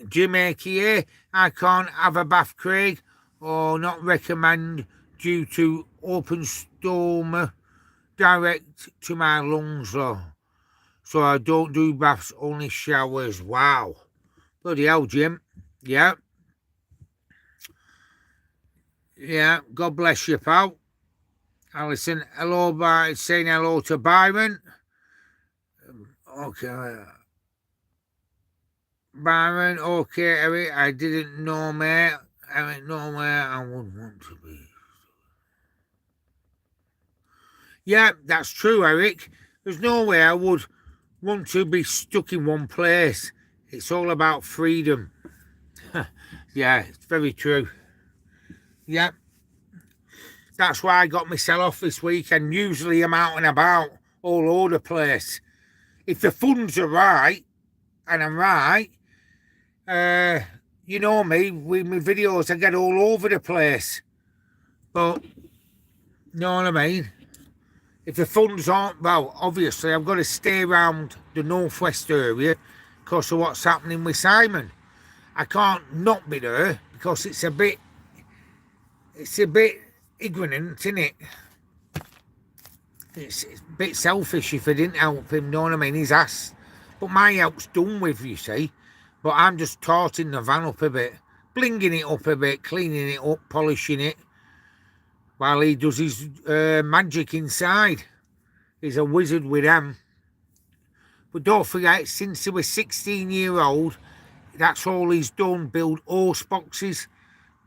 Jamaica here. I can't have a bath, Craig, or not recommend due to open stoma direct to my lungs, though. So I don't do baths, only showers. Wow. Bloody hell, Jim. Yeah. Yeah, God bless you, pal. Alison, hello, saying hello to Byron. Okay. Byron, okay, Eric, I didn't know, mate. Eric, know where I would want to be. Yeah, that's true, Eric. There's no way I would want to be stuck in one place. It's all about freedom. Yeah, it's very true. Yeah. That's why I got myself off this week, and usually I'm out and about all over the place. If the funds are right, and I'm right, you know me, with my videos, I get all over the place. But, you know what I mean? If the funds aren't, well, obviously I've got to stay around the northwest area because of what's happening with Simon. I can't not be there because it's a bit ignorant, isn't it? It's a bit selfish if I didn't help him, know what I mean? He's asked. But my help's done with, you see. But I'm just torting the van up a bit, blinging it up a bit, cleaning it up, polishing it, while he does his magic inside. He's a wizard with them. But don't forget, since he was 16-year-old, that's all he's done, build horse boxes.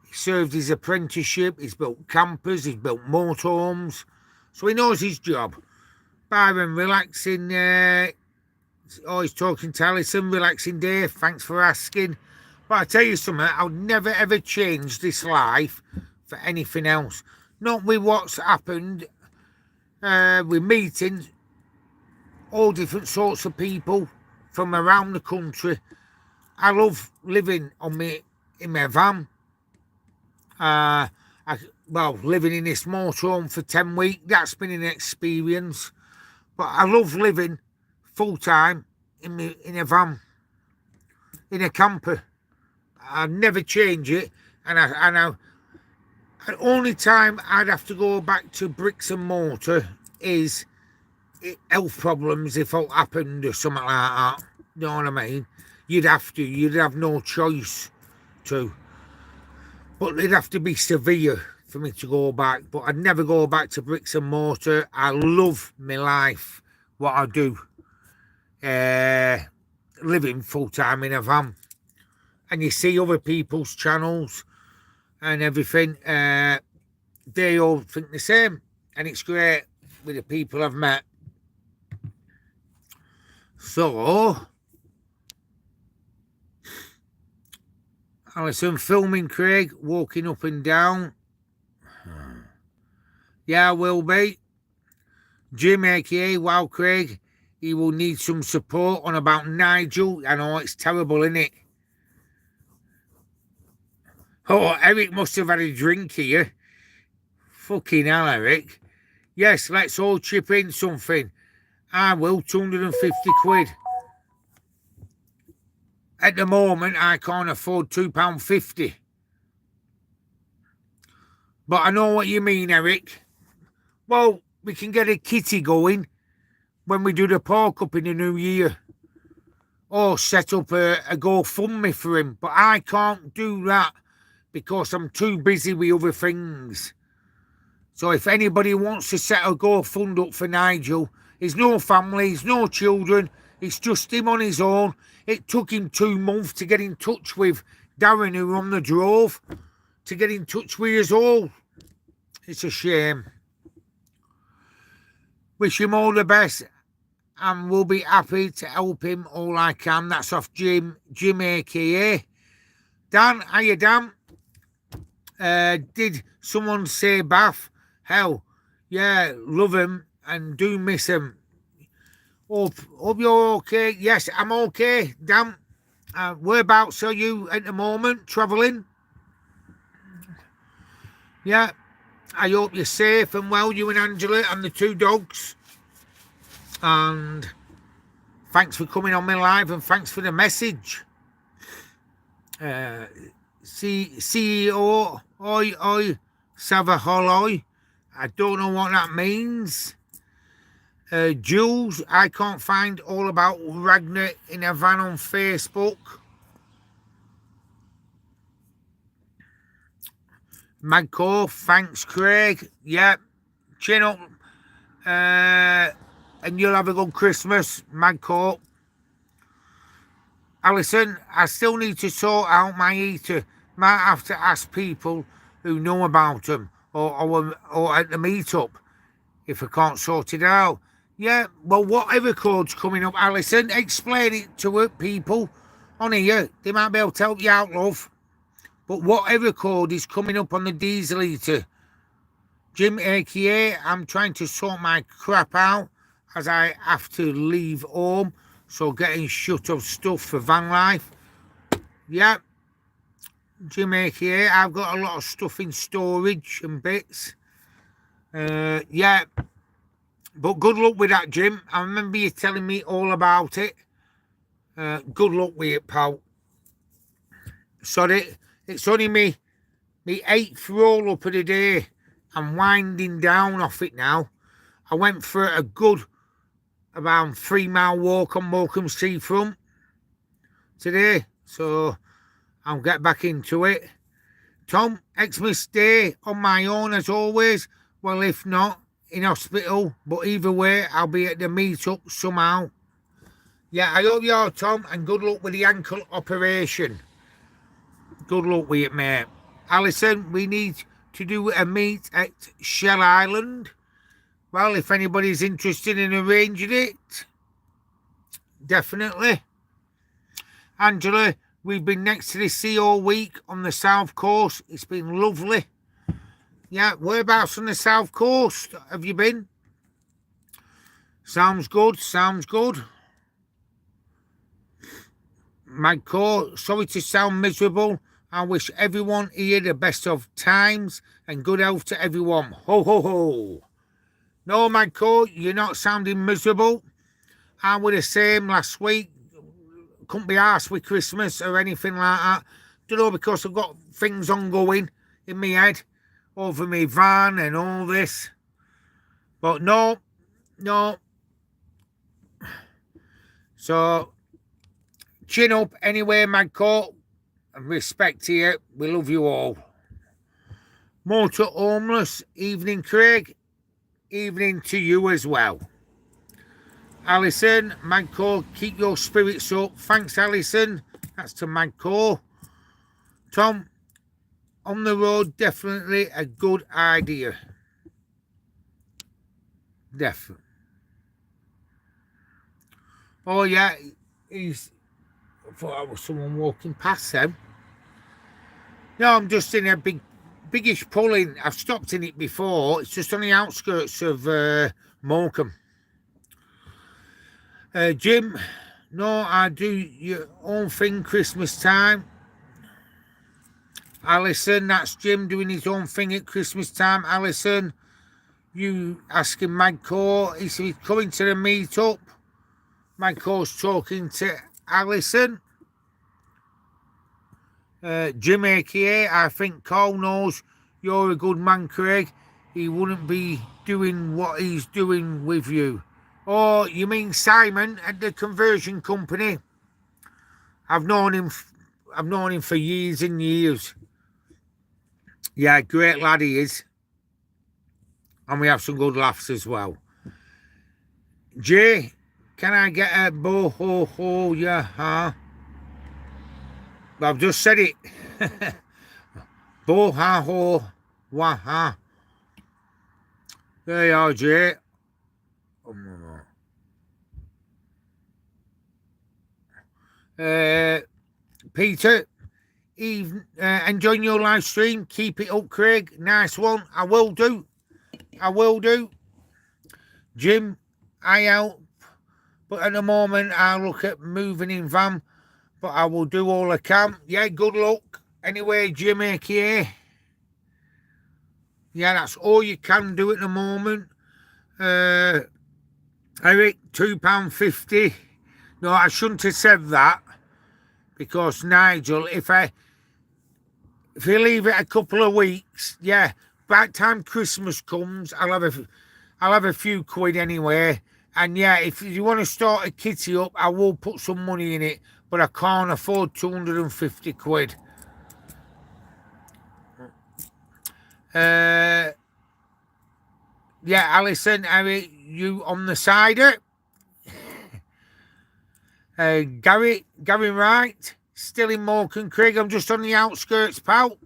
He served his apprenticeship, he's built campers, he's built motorhomes. So he knows his job. Byron, relaxing. He's talking to Alison. Relaxing day. Thanks for asking. But I tell you something, I'll never ever change this life for anything else. Not with what's happened. With meetings, all different sorts of people from around the country. I love living in my van. Living in this motorhome for 10 weeks, that's been an experience. But I love living full-time in a van, in a camper. I'd never change it. And the only time I'd have to go back to bricks and mortar is health problems if it happened or something like that. You know what I mean? You'd have no choice to. But it'd have to be severe for me to go back. But I'd never go back to bricks and mortar. I love my life, what I do. Living full-time in a van. And you see other people's channels and everything. They all think the same. And it's great with the people I've met. So, Alison, filming Craig, walking up and down. Yeah, I will be. Jim, aka Wow Craig, he will need some support on about Nigel. I know it's terrible, isn't it? Oh, Eric must have had a drink here. Fucking hell, Eric. Yes, let's all chip in something. I will, 250 quid. At the moment, I can't afford £2.50. But I know what you mean, Eric. Well, we can get a kitty going when we do the pork up in the new year. Or set up a GoFundMe for him. But I can't do that because I'm too busy with other things. So if anybody wants to set a GoFund up for Nigel, he's no family, he's no children, it's just him on his own. It took him 2 months to get in touch with Darren, who on the drove, to get in touch with us all. It's a shame. Wish him all the best, and we'll be happy to help him all I can. That's off Jim aka Dan. Hiya, Dan. Did someone say Bath? Hell, yeah, love him and do miss him. Hope you're okay. Yes, I'm okay, Dan. Whereabouts are you at the moment? Travelling? Yeah. I hope you're safe and well, you and Angela and the 2 dogs. And thanks for coming on my live and thanks for the message. CEO, oi, Savaholoi. I don't know what that means. Jules, I can't find all about Ragnar in a van on Facebook. Magco, thanks, Craig. Yeah, chin up. And you'll have a good Christmas, Magco. Alison, I still need to sort out my heater. Might have to ask people who know about them or at the meetup if I can't sort it out. Yeah, well, whatever code's coming up, Alison, explain it to people on here. They might be able to help you out, love. But whatever code is coming up on the diesel heater. Jim, aka, I'm trying to sort my crap out as I have to leave home. So getting shut of stuff for van life. Yeah. Jamaica, I've got a lot of stuff in storage and bits. Yeah, but good luck with that, Jim. I remember you telling me all about it. Good luck with it, pal. Sorry, it's only me 8th roll up of the day. I'm winding down off it now. I went for a good around 3-mile walk on Morecambe Seafront today, so I'll get back into it. Tom, Xmas Day on my own as always. Well, if not, in hospital, but either way, I'll be at the meet-up somehow. Yeah, I hope you're Tom, and good luck with the ankle operation. Good luck with it, mate. Alison, we need to do a meet at Shell Island. Well, if anybody's interested in arranging it, definitely. Angela, we've been next to the sea all week on the south coast. It's been lovely. Yeah, whereabouts on the south coast have you been? Sounds good, sounds good. Magco, sorry to sound miserable. I wish everyone here the best of times and good health to everyone. Ho, ho, ho. No, Magco, you're not sounding miserable. I was the same last week. Couldn't be arsed with Christmas or anything like that. Don't know, because I've got things ongoing in my head over my van and all this. But no. So, chin up anyway, Magco. And respect to you. We love you all. Motor Homeless, evening, Craig. Evening to you as well. Alison, Magco, keep your spirits up. Thanks, Alison. That's to Magco. Tom, on the road, definitely a good idea. Definitely. Oh, yeah, I thought I was someone walking past them. No, I'm just in a biggish pull in. I've stopped in it before. It's just on the outskirts of Morecambe. Jim, no, I do your own thing Christmas time. Alison, that's Jim doing his own thing at Christmas time. Alison, you asking Magco if he's coming to the meet-up. Magco's talking to Alison. Jim aka, I think Carl knows you're a good man, Craig. He wouldn't be doing what he's doing with you. Oh, you mean Simon at the conversion company? I've known him for years and years. Yeah, great lad he is. And we have some good laughs as well. Jay, can I get a bo ho ho yeah ha? I've just said it. Bo ha ho wah ha. There you are, Jay. Peter, enjoying your live stream. Keep it up, Craig. Nice one. I will do. Jim, I help. But at the moment, I look at moving in van. But I will do all I can. Yeah, good luck. Anyway, Jim, aka. Yeah, that's all you can do at the moment. Eric, £2.50. No, I shouldn't have said that. Because Nigel, if you leave it a couple of weeks, yeah, by the time Christmas comes, I'll have a few quid anyway. And yeah, if you want to start a kitty up, I will put some money in it, but I can't afford 250 quid. Yeah, Alison, Harry, you on the cider? Gary Wright, still in Morecambe, Craig. I'm just on the outskirts, pal.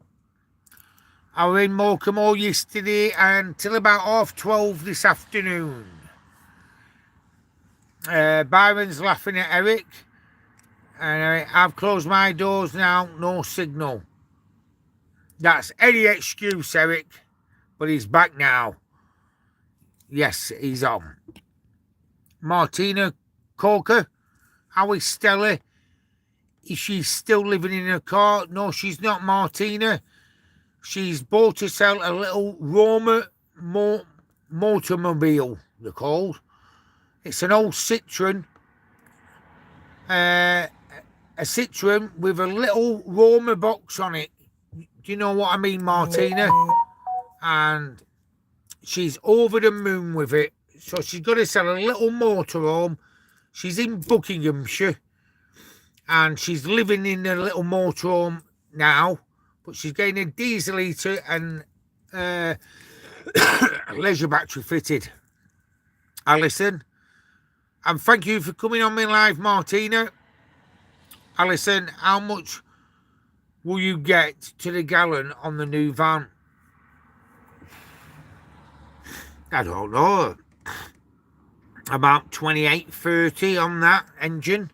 I was in Morecambe all yesterday until about 12:30 this afternoon. Byron's laughing at Eric. And I've closed my doors now, no signal. That's any excuse, Eric. But he's back now. Yes, he's on. Martina Corker, how is Stella? is she still living in her car? No, she's not, Martina. She's bought herself a little Roma motormobile, they're called. It's an old Citroen. A Citroen with a little Roma box on it. Do you know what I mean, Martina? And she's over the moon with it. So she's got to sell a little motorhome. She's in Buckinghamshire. And she's living in a little motorhome now. But she's getting a diesel heater and leisure battery fitted. Alison. And thank you for coming on my live, Martina. Alison, how much will you get to the gallon on the new van? I don't know. About 28.30 on that engine.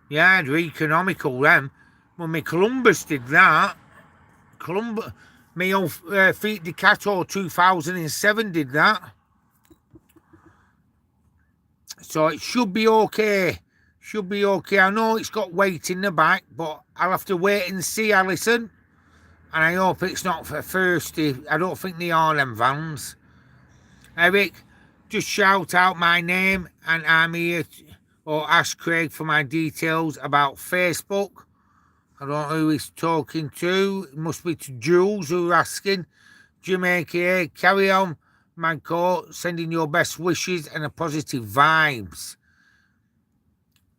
Yeah, they're economical then. Well, my Columbus did that. My old Fiat Ducato 2007 did that. So it should be okay. Should be okay. I know it's got weight in the back, but I'll have to wait and see, Alison. And I hope it's not for thirsty. I don't think they are, them vans. Eric, just shout out my name and I'm here. Or ask Craig for my details about Facebook. I don't know who he's talking to. It must be to Jules who are asking. Jamaica, carry on, Manco, sending your best wishes and a positive vibes.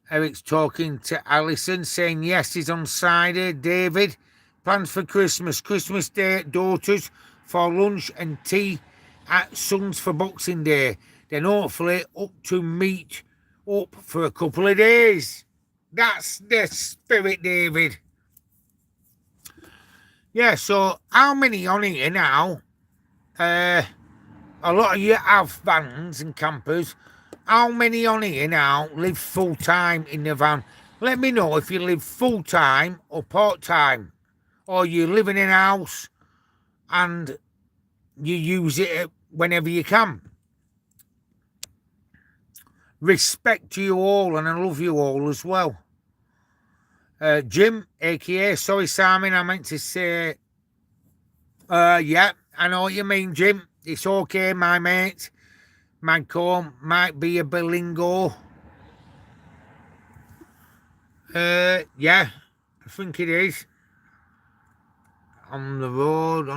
Eric's talking to Alison, saying yes, he's on side. David, plans for Christmas. Christmas Day at daughters for lunch and tea at Sons for Boxing Day. Then hopefully up to meet up for a couple of days. That's the spirit, David. Yeah, so how many on here now? A lot of you have vans and campers. How many on here now live full-time in the van? Let me know if you live full-time or part-time. Or you live in a house and you use it whenever you can. Respect to you all, and I love you all as well. Jim, a.k.a. Sorry, Simon, I meant to say... yeah, I know what you mean, Jim. It's okay, my mate. Manco might be a bilingual. Yeah, I think it is. On the road.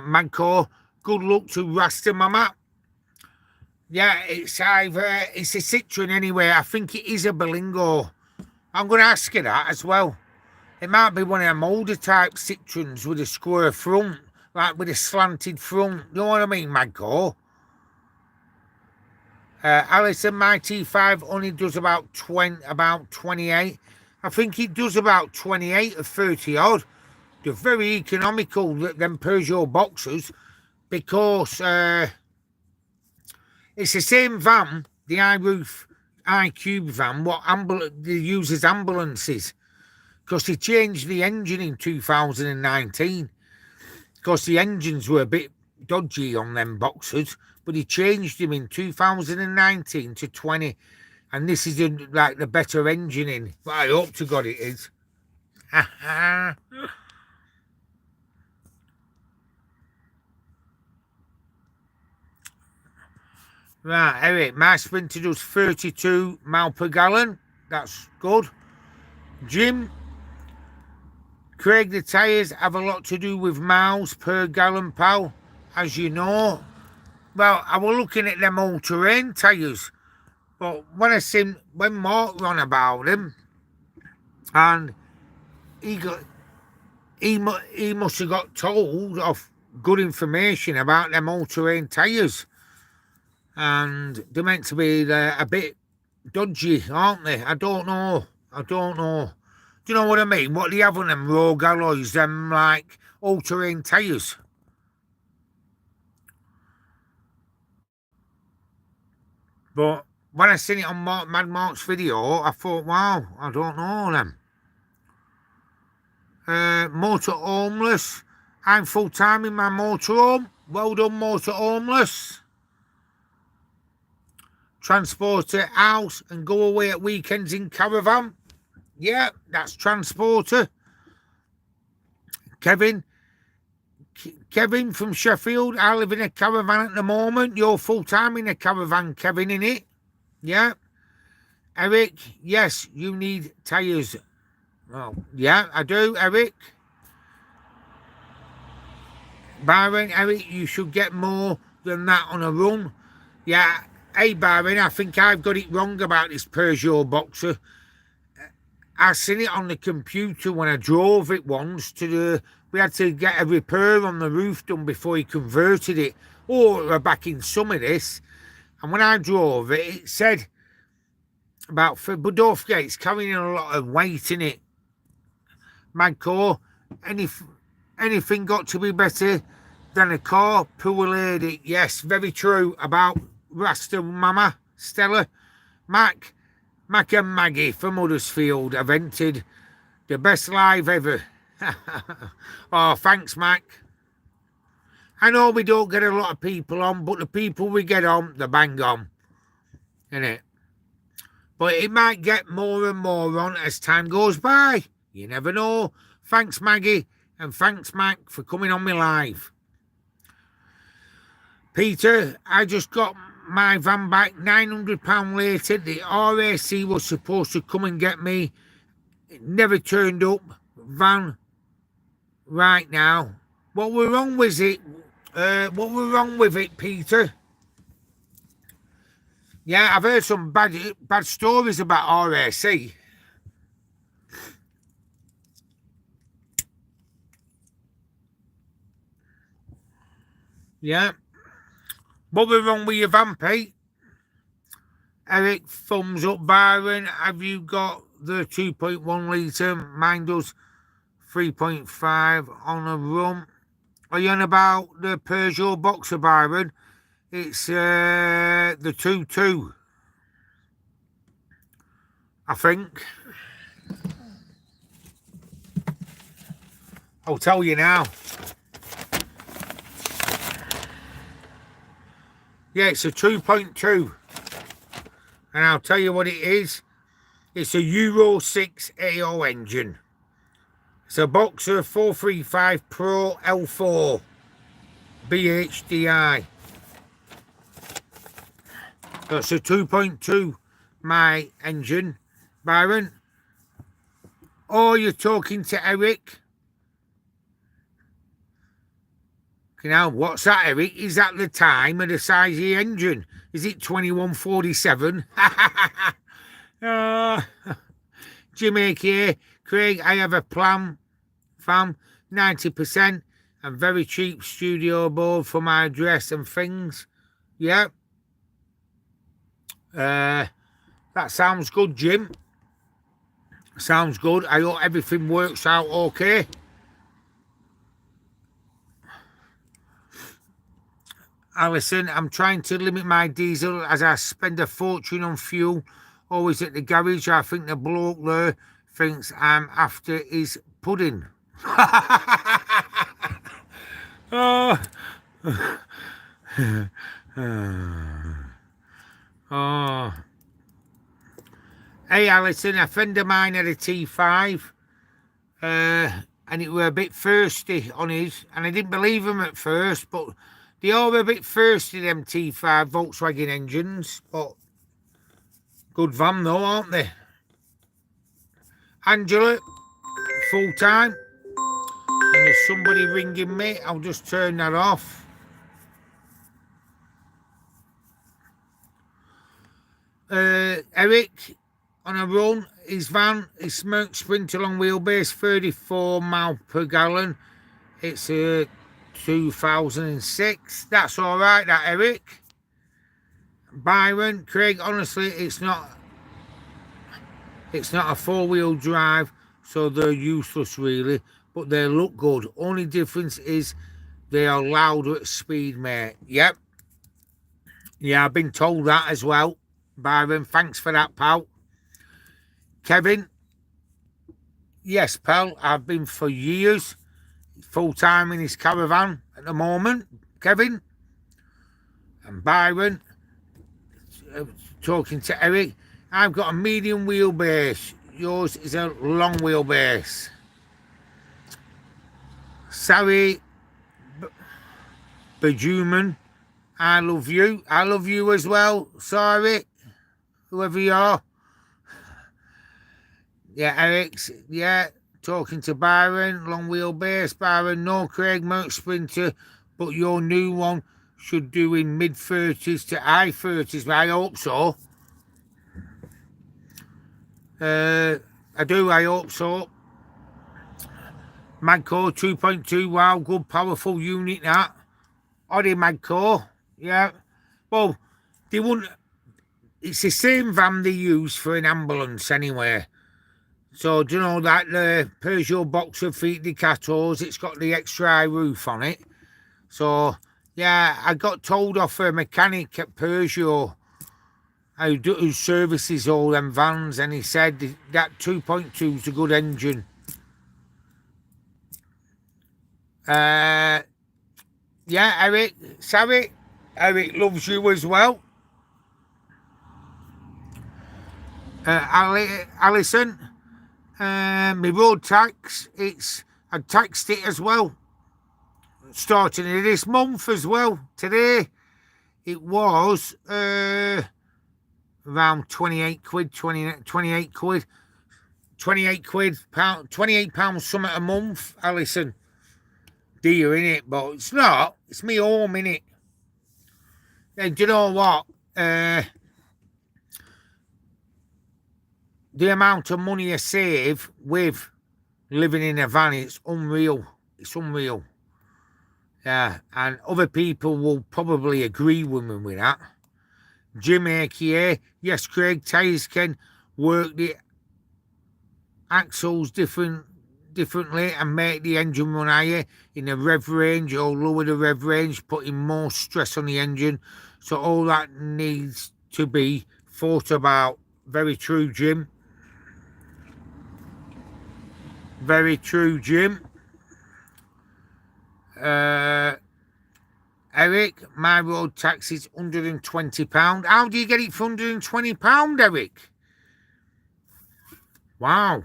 Manco, good luck to Rasta Mama. Yeah, it's either, it's a Citroen anyway. I think it is a bilingual. I'm going to ask you that as well. It might be one of them older type Citroens with a square front, like with a slanted front. You know what I mean, Manco? Alison, my T5 only does about 28. I think it does about 28 or 30 odd. They're very economical, them Peugeot boxers, because it's the same van, the iRoof iCube van, what they use as ambulances. Because they changed the engine in 2019. Because the engines were a bit dodgy on them boxers, but he changed them in 2019 to 20. And this is like the better engine in. But I hope to God it is. Right, Eric, my Sprinter does 32 miles per gallon. That's good. Jim, Craig, the tyres have a lot to do with miles per gallon, pal, as you know. Well, I was looking at them all-terrain tyres, but when Mark ran about them, and he must have got told of good information about them all-terrain tyres. And they're meant to be a bit dodgy, aren't they? I don't know. Do you know what I mean? What do you have on them rogue alloys, them like all-terrain tyres? But when I seen it on Mad Mark's video, I thought, wow, I don't know them. Motor homeless. I'm full-time in my motorhome. Well done, motor homeless. Transport to house and go away at weekends in caravan. Yeah, that's transporter. Kevin from Sheffield. I live in a caravan at the moment. You're full time in a caravan, Kevin, in it. Yeah. Eric, yes, you need tyres. Oh, yeah, I do, Eric. Byron, Eric, you should get more than that on a run. Yeah, hey, Byron, I think I've got it wrong about this Peugeot Boxer. I seen it on the computer when I drove it once we had to get a repair on the roof done before he converted it. Oh, we're back in some of this. And when I drove it, it said about, but don't forget, it's carrying a lot of weight in it. Magcore, anything got to be better than a car? Poor lady. Yes, very true about Rasta Mama, Stella. Mac and Maggie from Huddersfield have entered the best live ever. Oh, thanks, Mac. I know we don't get a lot of people on, but the people we get on, they're bang on. Innit? But it might get more and more on as time goes by. You never know. Thanks, Maggie, and thanks, Mac, for coming on me live. Peter, I just got my van back £900 later. The RAC was supposed to come and get me. It never turned up. Van right now. What were wrong with it? What were wrong with it, Peter? Yeah, I've heard some bad stories about RAC. Yeah. What was wrong with your van, Pete? Eric, thumbs up. Byron, have you got the 2.1 litre? Mine does 3.5 on a run. Are you on about the Peugeot Boxer, Byron? It's the 2.2, I think. I'll tell you now. Yeah, it's a 2.2. And I'll tell you what it is. It's a Euro 6 AO engine. It's a Boxer 435 Pro L4 BHDI. That's a 2.2, my engine, Byron. Oh, you're talking to Eric? Now, what's that, Eric? Is that the time and the size of the engine? Is it 2147? Jamaica here. Craig, I have a plan, fam, 90% and very cheap studio board for my address and things. Yeah. That sounds good, Jim. Sounds good. I hope everything works out okay. Alison, I'm trying to limit my diesel as I spend a fortune on fuel. Always at the garage. I think the bloke there thinks I'm after his pudding. Oh. Oh. Hey, Alison, a friend of mine had a T5. And it were a bit thirsty on his. And I didn't believe him at first, but they are a bit thirsty, them T5 Volkswagen engines, but good van though, aren't they? Angela, full time. And there's somebody ringing me. I'll just turn that off. Eric, on a run, his van, his Smirk Sprinter long wheelbase, 34 miles per gallon. It's a 2006. That's all right, that, Eric. Byron, Craig, honestly, it's not a four-wheel drive, so they're useless really, but they look good. Only difference is they are louder at speed, mate. Yep. Yeah, I've been told that as well. Byron, thanks for that, pal. Kevin, yes, pal, I've been for years. Full-time in his caravan at the moment, Kevin. And Byron, talking to Eric, I've got a medium wheelbase, yours is a long wheelbase. Sorry, Bajuman, I love you. I love you as well. Sorry, whoever you are. Yeah, Eric's, yeah, talking to Byron, long wheelbase. Byron, no Craig Merc Sprinter, but your new one should do in mid-30s to high 30s. I hope so. I do, I hope so. Magco 2.2, wow, good, powerful unit that. Oddy Magco, yeah. Well, they wouldn't, it's the same van they use for an ambulance anyway. So, do you know that the Peugeot Boxer Feet Ducatos, it's got the extra high roof on it. So, yeah, I got told off a mechanic at Peugeot who services all them vans, and he said that 2.2 is a good engine. Yeah, Eric, sorry, Eric loves you as well. Alison, my road tax, I taxed it as well. Starting of this month as well. Today, it was around 28 quid, 28 quid, 28 quid, £28 something a month, Alison. Dear, innit? But it's not. It's me home, innit? And do you know what? The amount of money I save with living in a van, it's unreal. It's unreal. Yeah, and other people will probably agree with me with that. Jim AKA, yes, Craig, tyres can work the axles differently and make the engine run higher in a rev range or lower the rev range, putting more stress on the engine. So all that needs to be thought about. Very true, Jim. Very true, Jim. Eric, my road tax is £120. How do you get it for £120, Eric? Wow.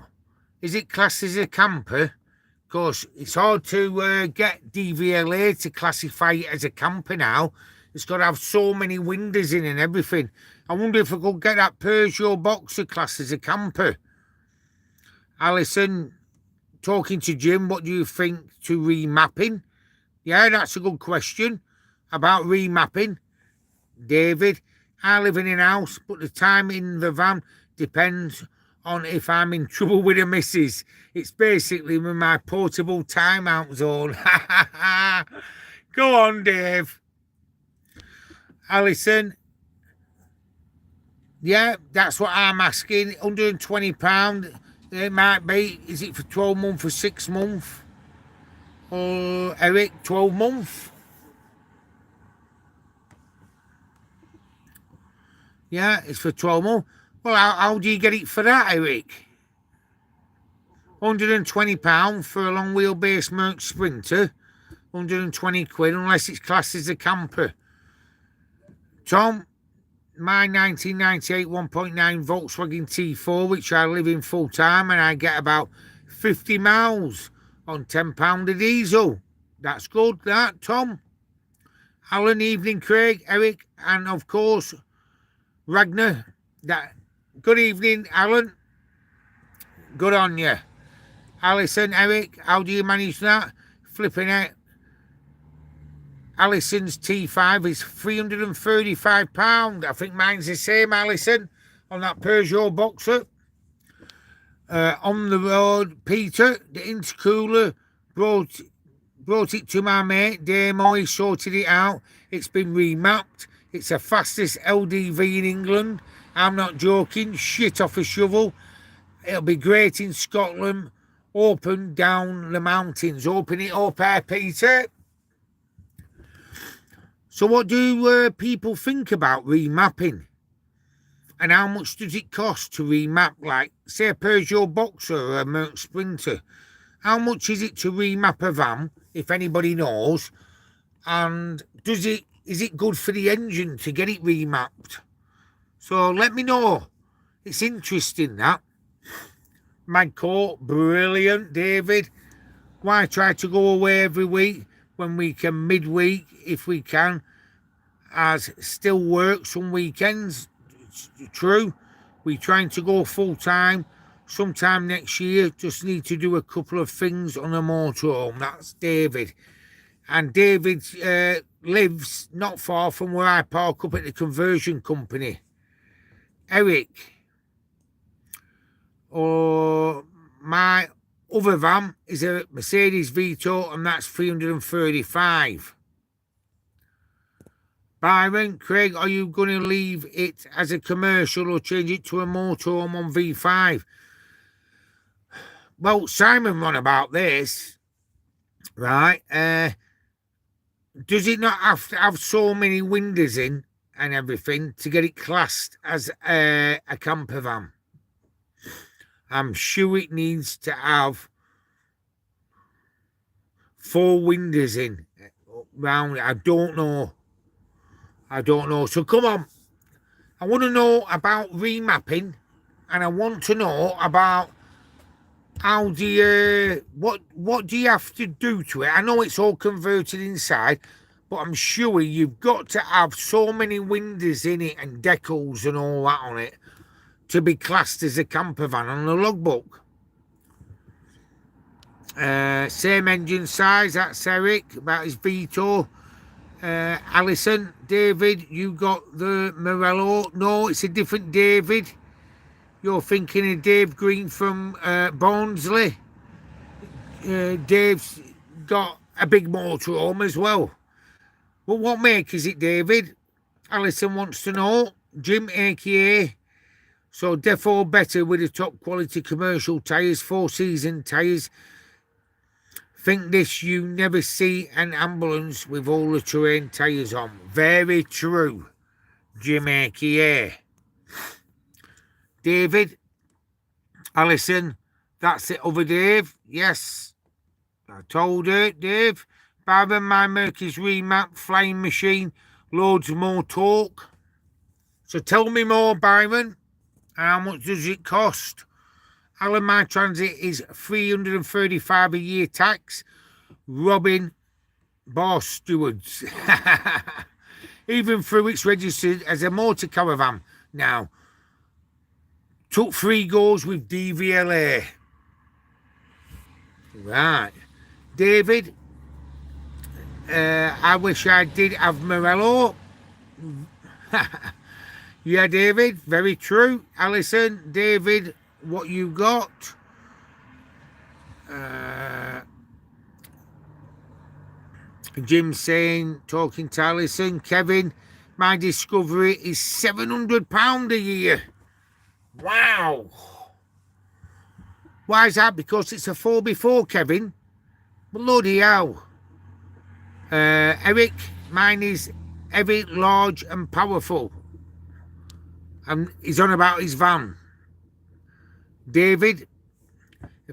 Is it classed as a camper? Because it's hard to get DVLA to classify it as a camper now. It's got to have so many windows in and everything. I wonder if I could get that Peugeot Boxer classed as a camper. Alison, talking to Jim, what do you think to remapping? Yeah, that's a good question about remapping. David, I live in a house, but the time in the van depends on if I'm in trouble with a missus. It's basically my portable timeout zone. Go on, Dave. Alison, yeah, that's what I'm asking. £120. It might be. Is it for 12 months or 6 months? Eric, 12 months. Yeah, it's for 12 months. Well, how do you get it for that, Eric? £120 for a long wheelbase Merc Sprinter. 120 quid, unless it's classed as a camper. Tom, my 1998 1.9 Volkswagen T4, which I live in full time, and I get about 50 miles on £10 a diesel. That's good, that, Tom. Alan, evening, Craig, Eric, and of course, Ragnar. Good evening, Alan. Good on you. Alison, Eric, how do you manage that? Flipping out. Alison's T5 is £335. I think mine's the same, Alison, on that Peugeot Boxer. On the road, Peter, the intercooler brought it to my mate, Damo. He sorted it out. It's been remapped. It's the fastest LDV in England. I'm not joking. Shit off a shovel. It'll be great in Scotland. Open down the mountains. Open it up, Peter. So what do people think about remapping? And how much does it cost to remap, like, say, a Peugeot Boxer or a Merc Sprinter? How much is it to remap a van, if anybody knows? And is it good for the engine to get it remapped? So let me know. It's interesting, that. Magcourt, brilliant, David. Why try to go away every week when we can midweek, if we can, as still work some weekends? It's true. We're trying to go full time sometime next year. Just need to do a couple of things on a motorhome. That's David. And David lives not far from where I park up at the conversion company. Eric, or my other van is a Mercedes Vito, and that's 335. Byron, Craig, are you going to leave it as a commercial or change it to a motorhome on V5? Well, Simon ran about this, right? Does it not have to have so many windows in and everything to get it classed as a camper van? I'm sure it needs to have 4 windows in round. I don't know. So come on. I want to know about remapping, and I want to know about how do you what do you have to do to it? I know it's all converted inside, but I'm sure you've got to have so many windows in it and decals and all that on it to be classed as a camper van on the logbook. Same engine size, that's Eric, about his Vito. Alison, David, you got the Morello. No, it's a different David. You're thinking of Dave Green from Barnsley. Dave's got a big motorhome as well. But what make is it, David? Alison wants to know. Jim, aka. So defo better with the top quality commercial tyres, 4-season tyres. Think this, you never see an ambulance with all the terrain tyres on. Very true, Jim, aka. David, Alison, that's it, other Dave. Yes, I told her, Dave. Byron, my Mercury's remap, flying machine, loads more torque. So tell me more, Byron. How much does it cost? Alan, my Transit is 335 a year tax. Robin, Bar Stewards. Even through it's registered as a motor caravan now. Took 3 goes with DVLA. Right. David, I wish I did have Morello. Yeah, David, very true. Alison, David, what you got? Jim saying, talking to Alison. Kevin, my Discovery is £700 a year. Wow. Why is that? Because it's a 4x4, Kevin. Bloody hell. Eric, mine is heavy, large and powerful. And he's on about his van. David,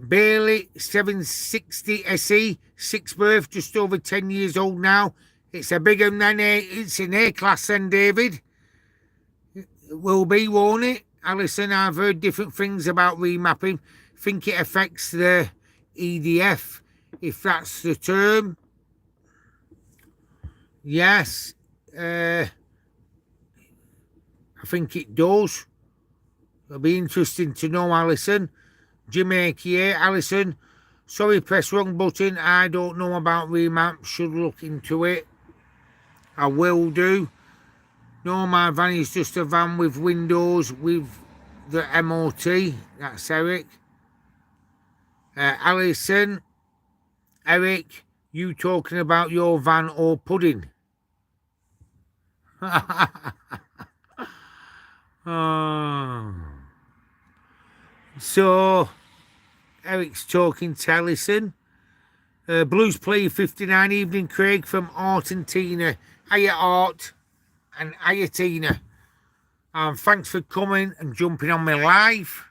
Bailey 760 SE, 6th birth, just over 10 years old now. It's a bigger than it's an A-class then, David. It will be, won't it? Alison, I've heard different things about remapping. Think it affects the EDF, if that's the term. Yes. I think it does. It'll be interesting to know, Alison. Jim AKA, Alison, sorry, press wrong button. I don't know about remap. Should look into it. I will do. No, my van is just a van with windows with the MOT. That's Eric. Alison, Eric, you talking about your van or pudding? Oh. So, Eric's talking to Alison. Blues Play 59, evening, Craig, from Art and Tina. Hiya, Art, and hiya, Tina. Thanks for coming and jumping on my live.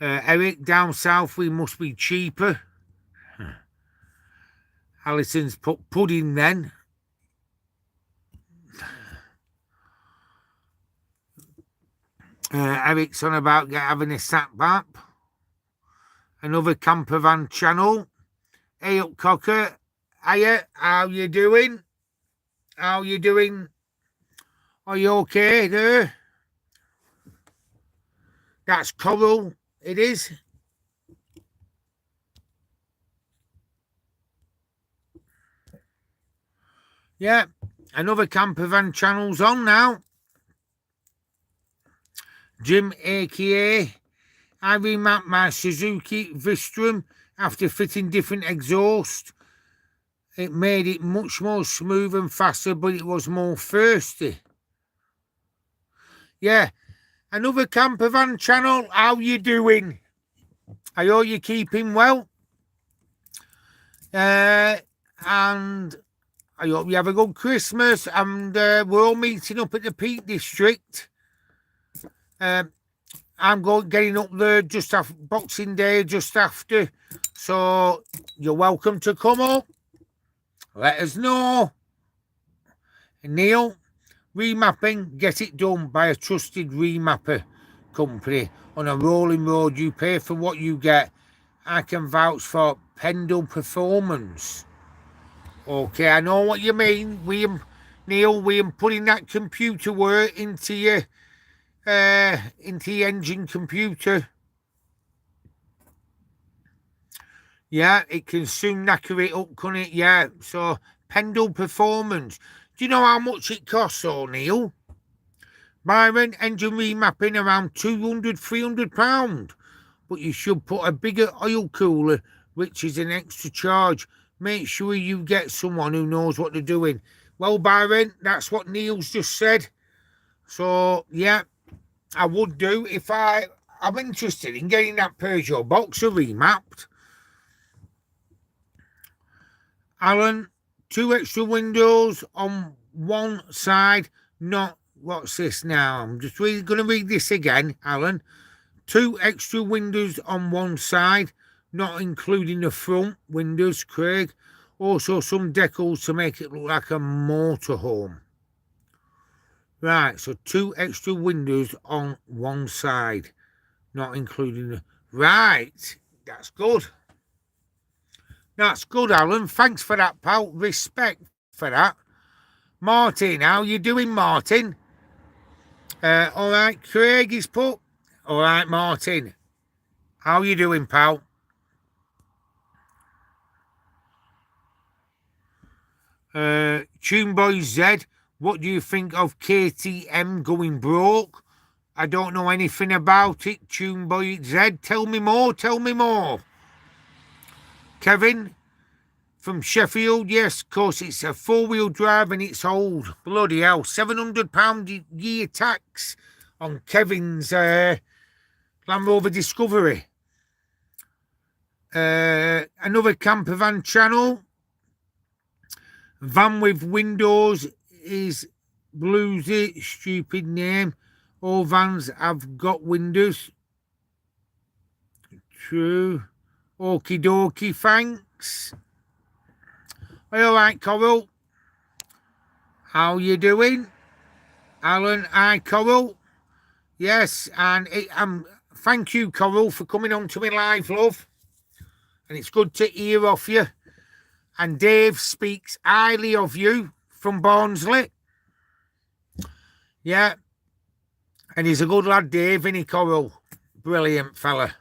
Eric, down south, we must be cheaper. Alison's put pudding then. Eric's on about having a sat map. Another camper van channel. Hey up, Cocker. Hiya, how you doing? How you doing? Are you okay there? That's Coral, it is. Yeah, another camper van channel's on now. Jim, aka, I remapped my Suzuki Vistrum after fitting different exhaust. It made it much more smooth and faster, but it was more thirsty. Yeah, another camper van channel. How you doing? I hope you're keeping well. And I hope you have a good Christmas. And we're all meeting up at the Peak District. I'm getting up there just after Boxing Day, just after. So you're welcome to come up. Let us know. Neil, remapping, get it done by a trusted remapper company on a rolling road. You pay for what you get. I can vouch for Pendle Performance. Okay, I know what you mean. Neil, we am putting that computer work into your engine computer. Yeah, it can soon knacker it up, can it? Yeah, so Pendle Performance. Do you know how much it costs, Neil? Byron, engine remapping around £200–300. But you should put a bigger oil cooler, which is an extra charge. Make sure you get someone who knows what they're doing. Well, Byron, that's what Neil's just said. So, yeah, I would do if I'm interested in getting that Peugeot Boxer remapped. Alan, 2 extra windows on one side, not, what's this now? I'm just going to read this again, Alan. 2 extra windows on one side, not including the front windows, Craig. Also some decals to make it look like a motorhome. Right, so 2 extra windows on one side, not including the... Right, that's good. That's good, Alan. Thanks for that, pal. Respect for that. Martin, how you doing, Martin? All right, Craig is put. All right, Martin. How you doing, pal? Tuneboy Z, what do you think of KTM going broke? I don't know anything about it, Tuneboy Z. Tell me more, tell me more. Kevin from Sheffield, yes, of course, it's a 4-wheel drive and it's old. Bloody hell, £700 year tax on Kevin's Land Rover Discovery. Another camper van channel. Van with windows is bluesy, stupid name. All vans have got windows. True. Okie dokie, thanks. Are you alright, Coral? How you doing? Alan, hi, Coral. Yes, and thank you, Coral, for coming on to me live, love. And it's good to hear off you. And Dave speaks highly of you from Barnsley. Yeah. And he's a good lad, Dave, isn't he, Coral? Brilliant fella.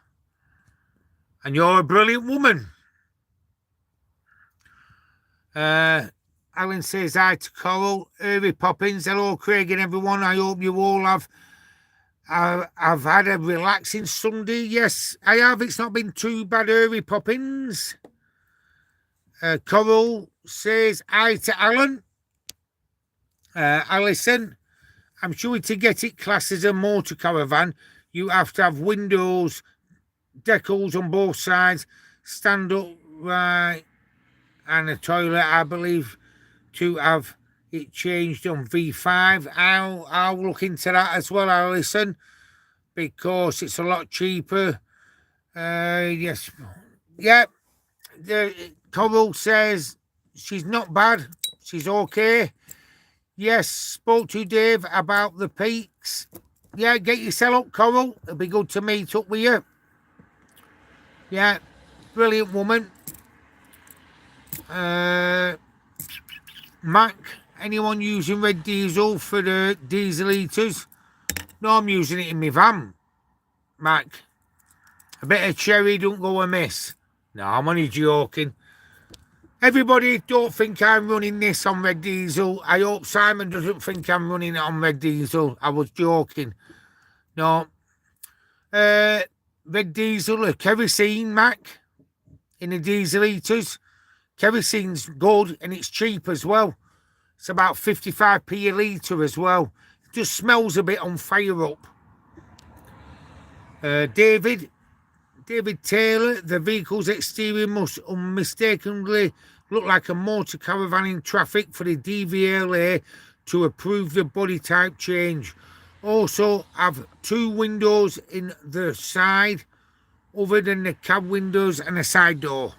And you're a brilliant woman. Alan says hi to Coral. Harry Poppins. Hello, Craig and everyone. I hope you all have I've had a relaxing Sunday. Yes, I have. It's not been too bad, Harry Poppins. Coral says hi to Alan. Alison, I'm sure to get it classed as a motor caravan, you have to have windows, decals on both sides, stand up right, and a toilet, I believe, to have it changed on V5. I'll look into that as well, Alison, because it's a lot cheaper. Yes. Yeah. Coral says she's not bad. She's okay. Yes, spoke to Dave about the peaks. Yeah, get yourself up, Coral. It'll be good to meet up with you. Yeah, brilliant woman. Mac, anyone using red diesel for the diesel heaters? No, I'm using it in my van, Mac. A bit of cherry don't go amiss. No, I'm only joking. Everybody, don't think I'm running this on red diesel. I hope Simon doesn't think I'm running it on red diesel. I was joking. No. Red diesel, kerosene, Mac, in the diesel heaters. Kerosene's good and it's cheap as well. It's about 55p a litre as well. It just smells a bit on fire up. David Taylor, the vehicle's exterior must unmistakably look like a motor caravan in traffic for the DVLA to approve the body type change. Also have 2 windows in the side other than the cab windows and a side door.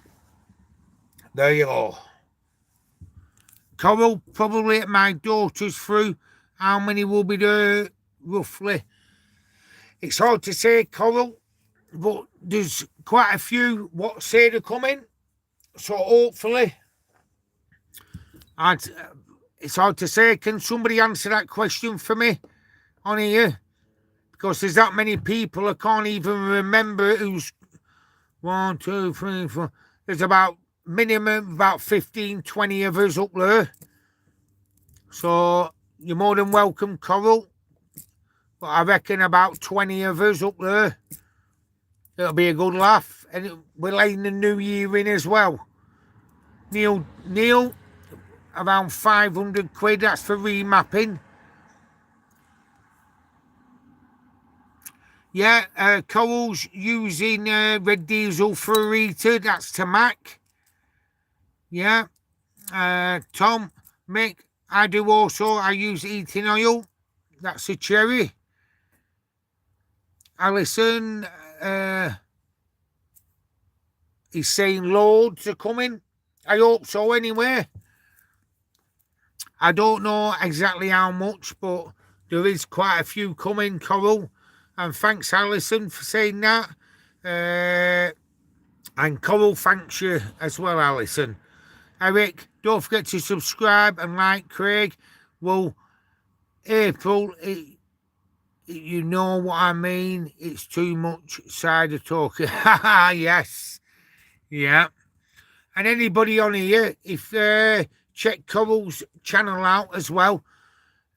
There you go. Coral, probably at my daughter's through. How many will be there, roughly? It's hard to say, Coral, but there's quite a few what say they're coming. So hopefully, it's hard to say. Can somebody answer that question for me on here? Because there's that many people I can't even remember who's 1, 2, 3, 4. There's about minimum about 15, 20 of us up there. So you're more than welcome, Coral. But I reckon about 20 of us up there. It'll be a good laugh. And we're letting the new year in as well. Neil, around 500 quid. That's for remapping. Yeah, Coral's using red diesel for a heater. That's to Mac. Yeah. Tom, Mick, I do also. I use heating oil. That's a cherry. Alison, he's saying loads are coming. I hope so anyway. I don't know exactly how much, but there is quite a few coming, Coral. And thanks, Alison, for saying that. And Coral thanks you as well, Alison. Eric, don't forget to subscribe and like Craig. Well, April, you know what I mean. It's too much cider talking. Yes. Yeah. And anybody on here, if check Coral's channel out as well.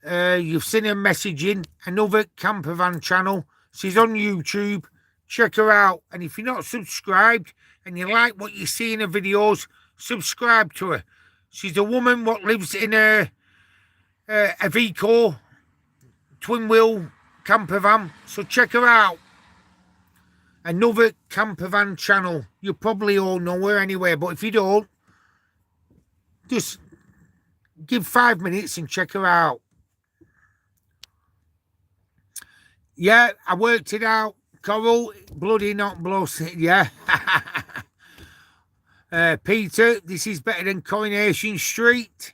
You've seen her messaging, another campervan channel. She's on YouTube. Check her out. And if you're not subscribed and you like what you see in her videos, subscribe to her. She's a woman what lives in a Vico twin wheel campervan. So check her out. Another campervan channel. You probably all know her anyway, but if you don't, just give 5 minutes and check her out. Yeah, I worked it out. Coral, bloody not blows. Yeah. Peter, this is better than Coronation Street.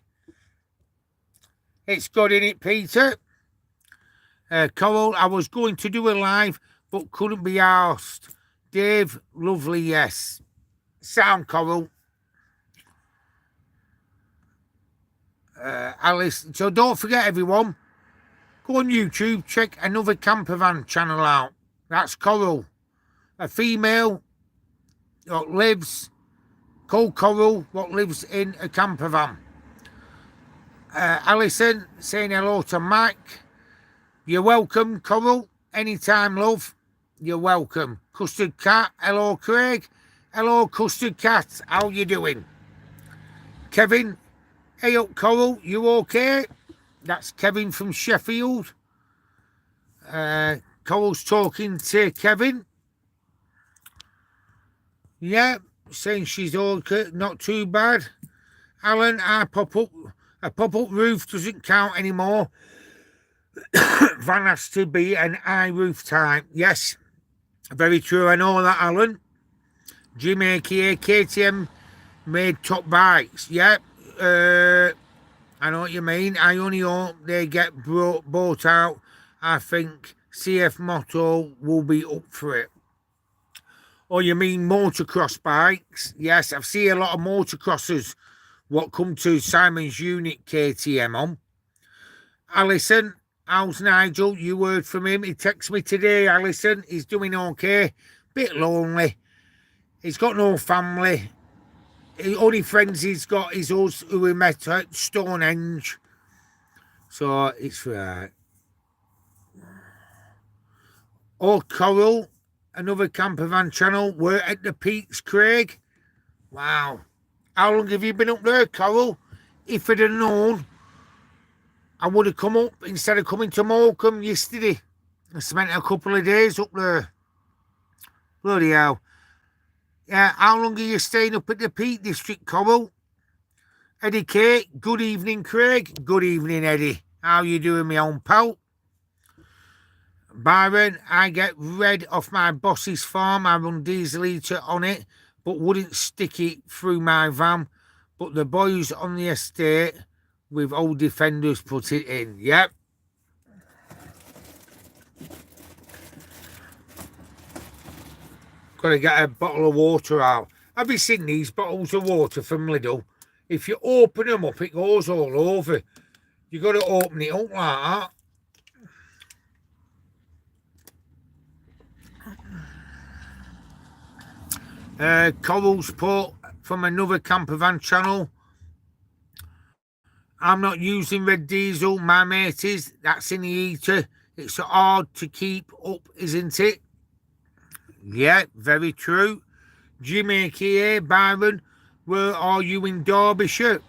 It's good, innit, Peter? Coral, I was going to do a live, but couldn't be asked. Dave, lovely, yes. Sound, Coral. Alice, so don't forget, everyone, go on YouTube, check another campervan channel out. That's Coral, a female that lives, called Coral, what lives in a campervan. Alison, saying hello to Mike. You're welcome, Coral. Anytime, love. You're welcome. Custard Cat, hello, Craig. Hello, Custard Cat. How you doing? Kevin, hey up, Coral. You okay? That's Kevin from Sheffield. Coral's talking to Kevin. Yeah, saying she's okay, not too bad. Alan, a pop-up roof doesn't count anymore. Van has to be an high roof type. Yes, very true. I know that, Alan. Jim aka KTM made top bikes. Yeah, I know what you mean. I only hope they get bought out. I think CF Motto will be up for it. Oh, you mean motocross bikes? Yes, I've seen a lot of motocrossers what come to Simon's unit KTM on. Alison, how's Nigel? You heard from him. He texted me today, Alison. He's doing okay. Bit lonely. He's got no family. The only friends he's got is us who we met at Stonehenge. So it's right. Oh, Coral, another campervan channel. We're at the Peaks, Craig. Wow. How long have you been up there, Coral? If I'd have known, I would have come up instead of coming to Morecambe yesterday. I spent a couple of days up there. Bloody hell. Yeah, how long are you staying up at the Peak District, Coral? Eddie K, good evening, Craig. Good evening, Eddie. How you doing, my own pal? Byron, I get red off my boss's farm. I run diesel heater on it, but wouldn't stick it through my van. But the boys on the estate with old defenders put it in. Yep. Got to get a bottle of water out. Have you seen these bottles of water from Lidl? If you open them up, it goes all over. You got to open it up like that. Coral's put from another campervan channel. I'm not using red diesel, my mate is. That's in the heater. It's hard to keep up, isn't it? Yeah, very true. Jimmy here, Byron, where are you in Derbyshire?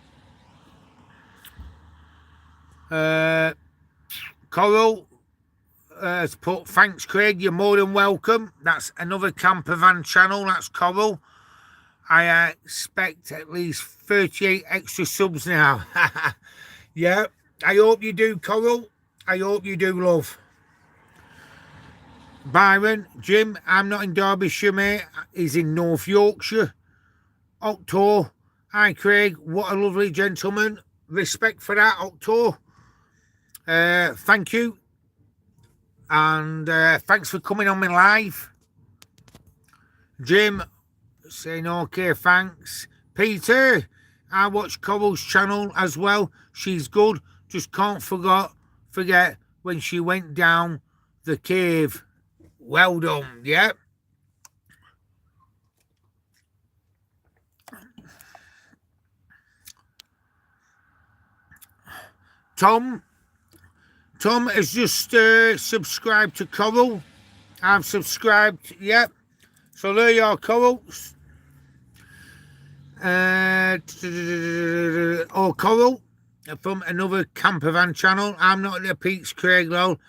Coral has put, thanks Craig, you're more than welcome. That's another campervan channel, that's Coral. I expect at least 38 extra subs now. Yeah, I hope you do, Coral. I hope you do, love. Byron, Jim, I'm not in Derbyshire, mate. He's in North Yorkshire. Octo, hi Craig, what a lovely gentleman. Respect for that, Octo. Thank you. And thanks for coming on my live. Jim, saying okay, thanks. Peter, I watch Coral's channel as well. She's good. Just can't forget when she went down the cave. Well done, yeah. Tom has just subscribed to Coral. I've subscribed, yep. So there you are, Coral. Coral from another campervan channel. I'm not at the Peaks, Craig Low.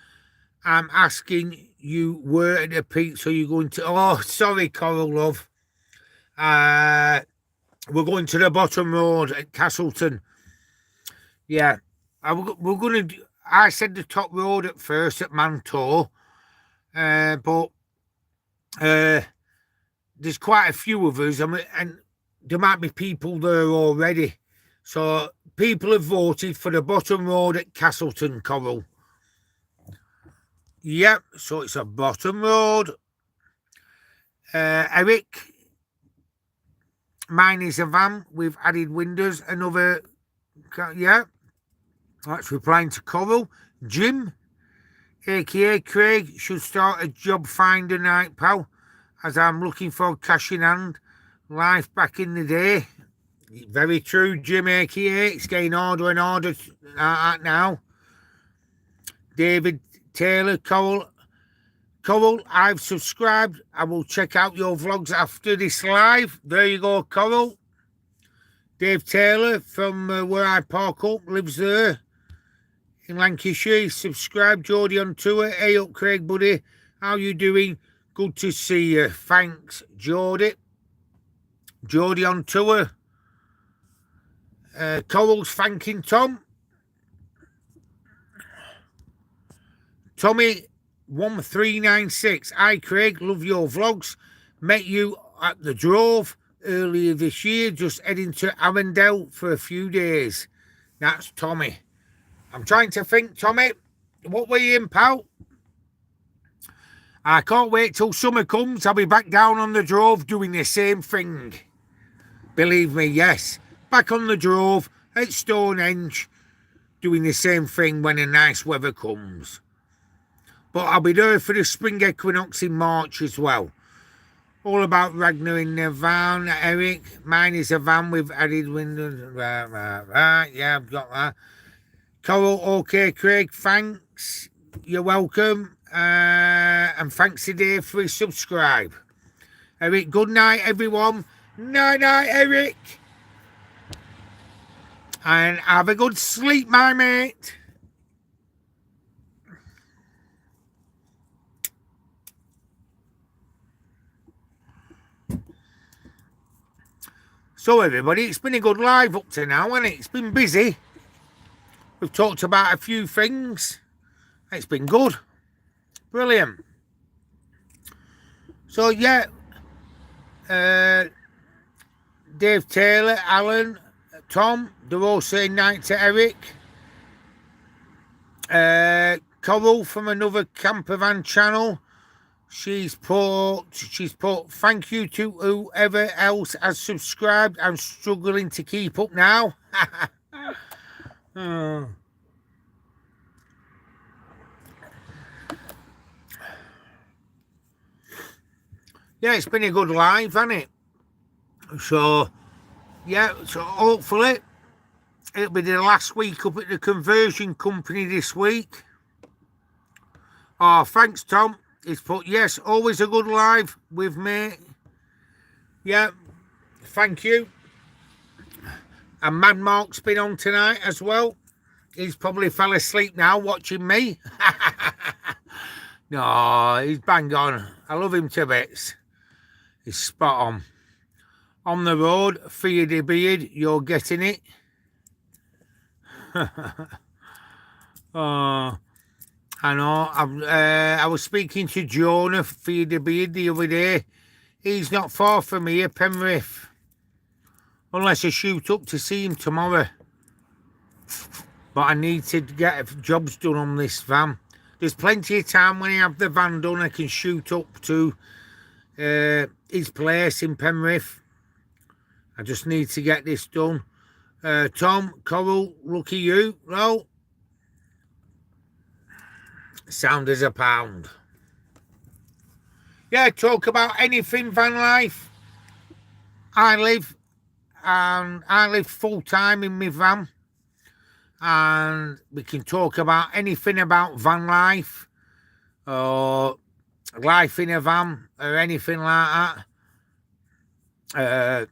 I'm asking you where at the Peaks are you going to? Oh, sorry, Coral love. We're going to the bottom road at Castleton. Yeah, we're going to. I said the top road at first at Mantor, but there's quite a few of us, and there might be people there already. So people have voted for the bottom road at Castleton, Coral. Yep, so it's a bottom road. Eric, mine is a van with added windows. Another, yeah. That's replying to Coral. Jim, aka Craig, should start a job finder night, pal, as I'm looking for cash in hand. Life back in the day. Very true, Jim, aka. It's getting harder and harder now. David Taylor, Coral, I've subscribed. I will check out your vlogs after this live. There you go, Coral. Dave Taylor from where I park up, lives there in Lancashire. Subscribe. Geordie on tour. Hey up, Craig, buddy. How you doing? Good to see you. Thanks, Geordie. Geordie on tour. Coral's thanking Tom. Tommy 1396. Hi Craig, love your vlogs. Met you at the Drove earlier this year, just heading to Arundel for a few days. That's Tommy. I'm trying to think, Tommy, what were you in, pal? I can't wait till summer comes. I'll be back down on the drove doing the same thing. Believe me, yes. Back on the drove at Stonehenge doing the same thing when the nice weather comes. But I'll be there for the spring equinox in March as well. All about Ragnar in the van, Eric. Mine is a van with added windows. Right. Yeah, I've got that. Coral, okay, Craig, thanks. You're welcome. And thanks today for his subscribe. Eric, good night, everyone. Night, Eric. And have a good sleep, my mate. So, everybody, it's been a good live up to now, hasn't it? It's been busy. We've talked about a few things. It's been good. Brilliant. So, yeah. Dave Taylor, Alan, Tom, they're all saying night to Eric. Coral from another campervan channel. She's put thank you to whoever else has subscribed. I'm struggling to keep up now. Oh. Yeah, it's been a good live, hasn't it? So, yeah, so hopefully it'll be the last week up at the conversion company this week. Oh, thanks, Tom. He's put, yes, always a good live with me. Yeah, thank you. And Mad Mark's been on tonight as well. He's probably fell asleep now watching me. No, he's bang on. I love him to bits. He's spot on. On the road, fear the beard, you're getting it. Oh, I know. I was speaking to Jonah, fear the beard, the other day. He's not far from here, Penrith. Unless I shoot up to see him tomorrow. But I need to get jobs done on this van. There's plenty of time when I have the van done, I can shoot up to his place in Penrith. I just need to get this done. Tom, Coral, lucky you. No. Sound as a pound. Yeah, talk about anything van life. I live full time in my van. And we can talk about anything about van life. Or life in a van. Or anything like that.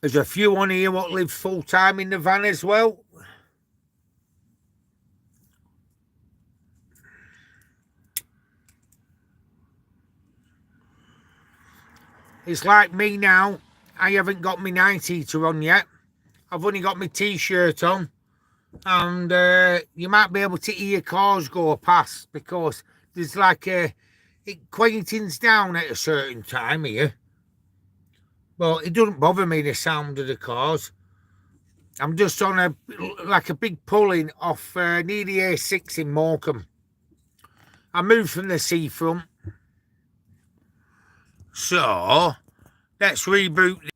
There's a few on here what live full time in the van as well. It's like me now. I haven't got my night heater on yet. I've only got my t-shirt on. And you might be able to hear cars go past because there's like it quietens down at a certain time here. But it doesn't bother me, the sound of the cars. I'm just on a big pulling off near the A6 in Morecambe. I moved from the seafront. So, let's reboot.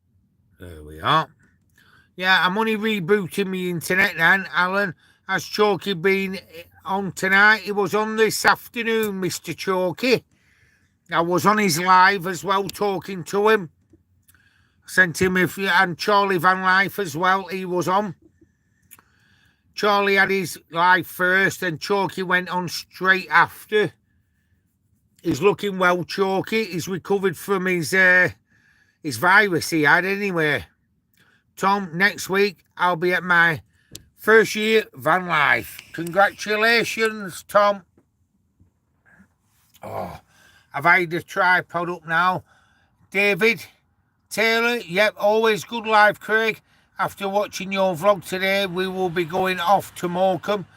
There we are. Yeah, I'm only rebooting my internet then, Alan. Has Chalky been on tonight? He was on this afternoon, Mr. Chalky. I was on his live as well, talking to him. Sent him and Charlie Van Life as well, he was on. Charlie had his live first and Chalky went on straight after. He's looking well, Chalky. He's recovered from his virus he had anyway. Tom, next week I'll be at my first year van life. Congratulations, Tom. Oh, I've had the tripod up now. David Taylor, yep, always good live, Craig. After watching your vlog today, we will be going off to Morecambe.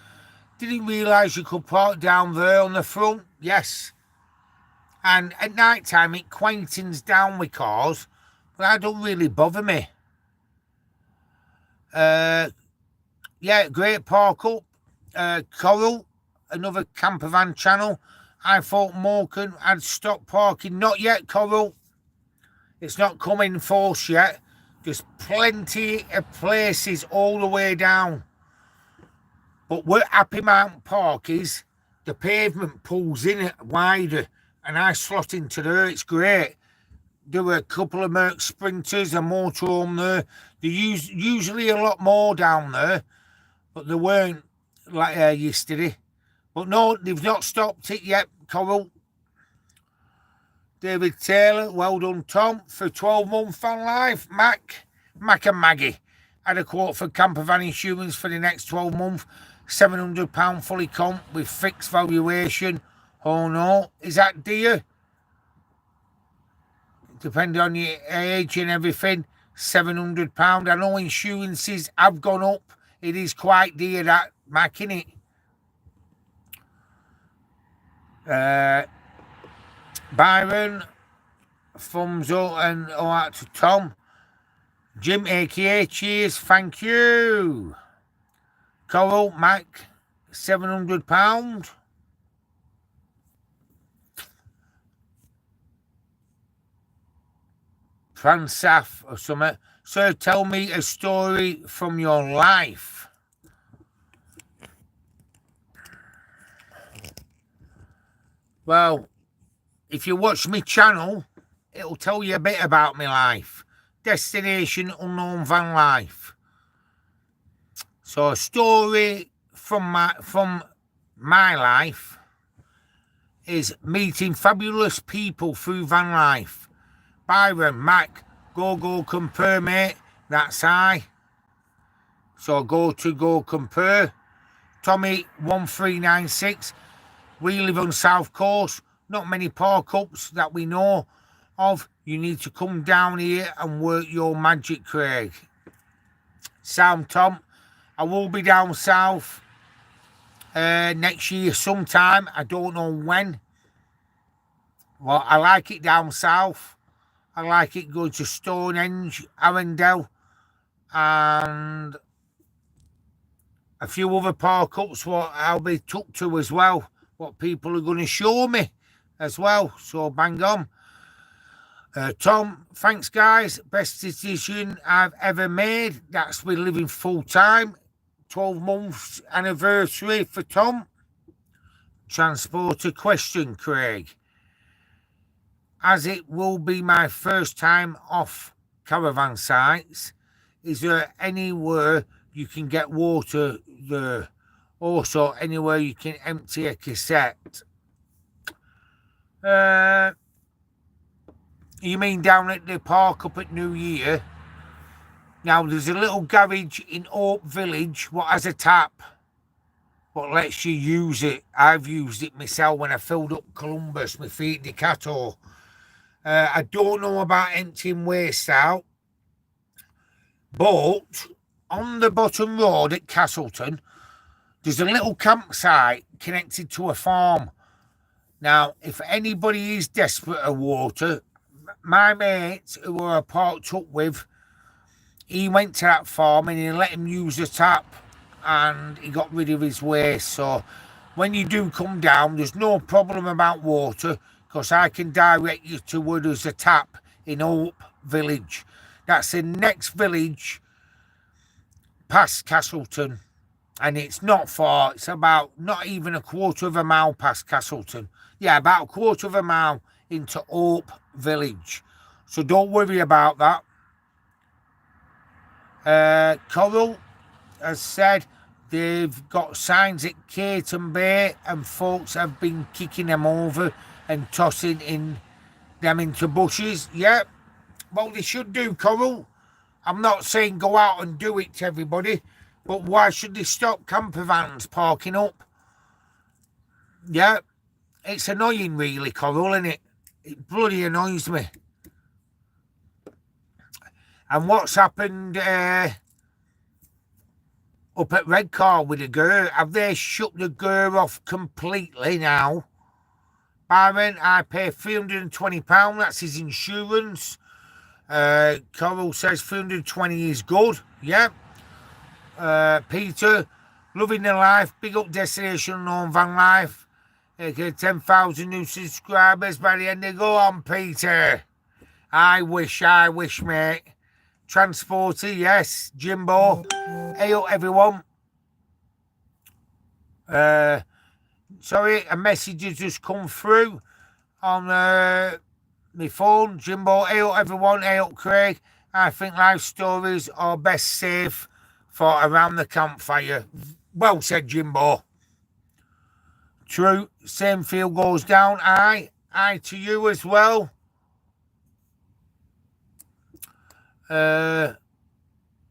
Didn't realise you could park down there on the front. Yes. And at night time, it quietens down with cars, but that don't really bother me. Yeah, great park up. Coral, another campervan channel. I thought Morecambe had stopped parking. Not yet, Coral. It's not come in force yet. There's plenty of places all the way down. But where Happy Mount Park is, the pavement pulls in wider and I slot into there. It's great. There were a couple of Merc Sprinters, a motorhome there. There's usually a lot more down there, but there weren't like yesterday. But no, they've not stopped it yet, Coral. David Taylor, well done, Tom, for 12-month van life. Mac and Maggie had a quote for camper van insurance for the next 12 months. £700 fully comp with fixed valuation. Oh no, is that dear? Depending on your age and everything, £700. I know insurances have gone up. It is quite dear, that, Mac, innit? Byron, thumbs up and all that to Tom. Jim, aka, cheers, thank you. Coral, Mac, £700. Fransaf or something. Sir, tell me a story from your life. Well, if you watch my channel, it'll tell you a bit about my life. Destination Unknown Van Life. So a story from my life is meeting fabulous people through van life. Byron, Mac, go compare, mate. That's I. So go compare. Tommy 1396. We live on South Coast. Not many park ups that we know of. You need to come down here and work your magic, Craig. Sam, Tom, I will be down south next year sometime. I don't know when. Well, I like it down south. I like it going to Stonehenge, Arundel, and a few other park ups what I'll be took to as well. What people are going to show me as well. So bang on. Tom, thanks guys. Best decision I've ever made. That's with living full time. 12 months anniversary for Tom. Transporter question, Craig. As it will be my first time off caravan sites, is there anywhere you can get water there? Also, anywhere you can empty a cassette? You mean down at the park up at New Year? Now, there's a little garage in Oak Village what has a tap, but lets you use it. I've used it myself when I filled up Columbus, my feet Decato. I don't know about emptying waste out, but on the bottom road at Castleton, there's a little campsite connected to a farm. Now, if anybody is desperate of water, my mate who I parked up with, he went to that farm and he let him use the tap and he got rid of his waste. So when you do come down, there's no problem about water because I can direct you to where there's a tap in Hope Village. That's the next village past Castleton. And it's not far. It's about not even a quarter of a mile past Castleton. Yeah, about a quarter of a mile into Hope Village. So don't worry about that. Coral has said they've got signs at Caton Bay and folks have been kicking them over and tossing them into bushes. Yeah, well, they should do, Coral. I'm not saying go out and do it to everybody, but why should they stop camper vans parking up? Yeah, it's annoying really, Coral, isn't it? It bloody annoys me. And what's happened up at Redcar with the GER? Have they shut the GER off completely now? Byron, I pay £320. That's his insurance. Coral says 320 is good. Yeah. Peter, loving the life. Big up Destination Unknown Van Life. Get 10,000 new subscribers by the end of go on, Peter. I wish, mate. Transporter, yes. Jimbo. Hey up, everyone. Sorry, a message has just come through on my phone. Jimbo, hey up, everyone. Hey up, Craig. I think life stories are best safe for around the campfire. Well said, Jimbo. True. Same field goes down. Aye to you as well.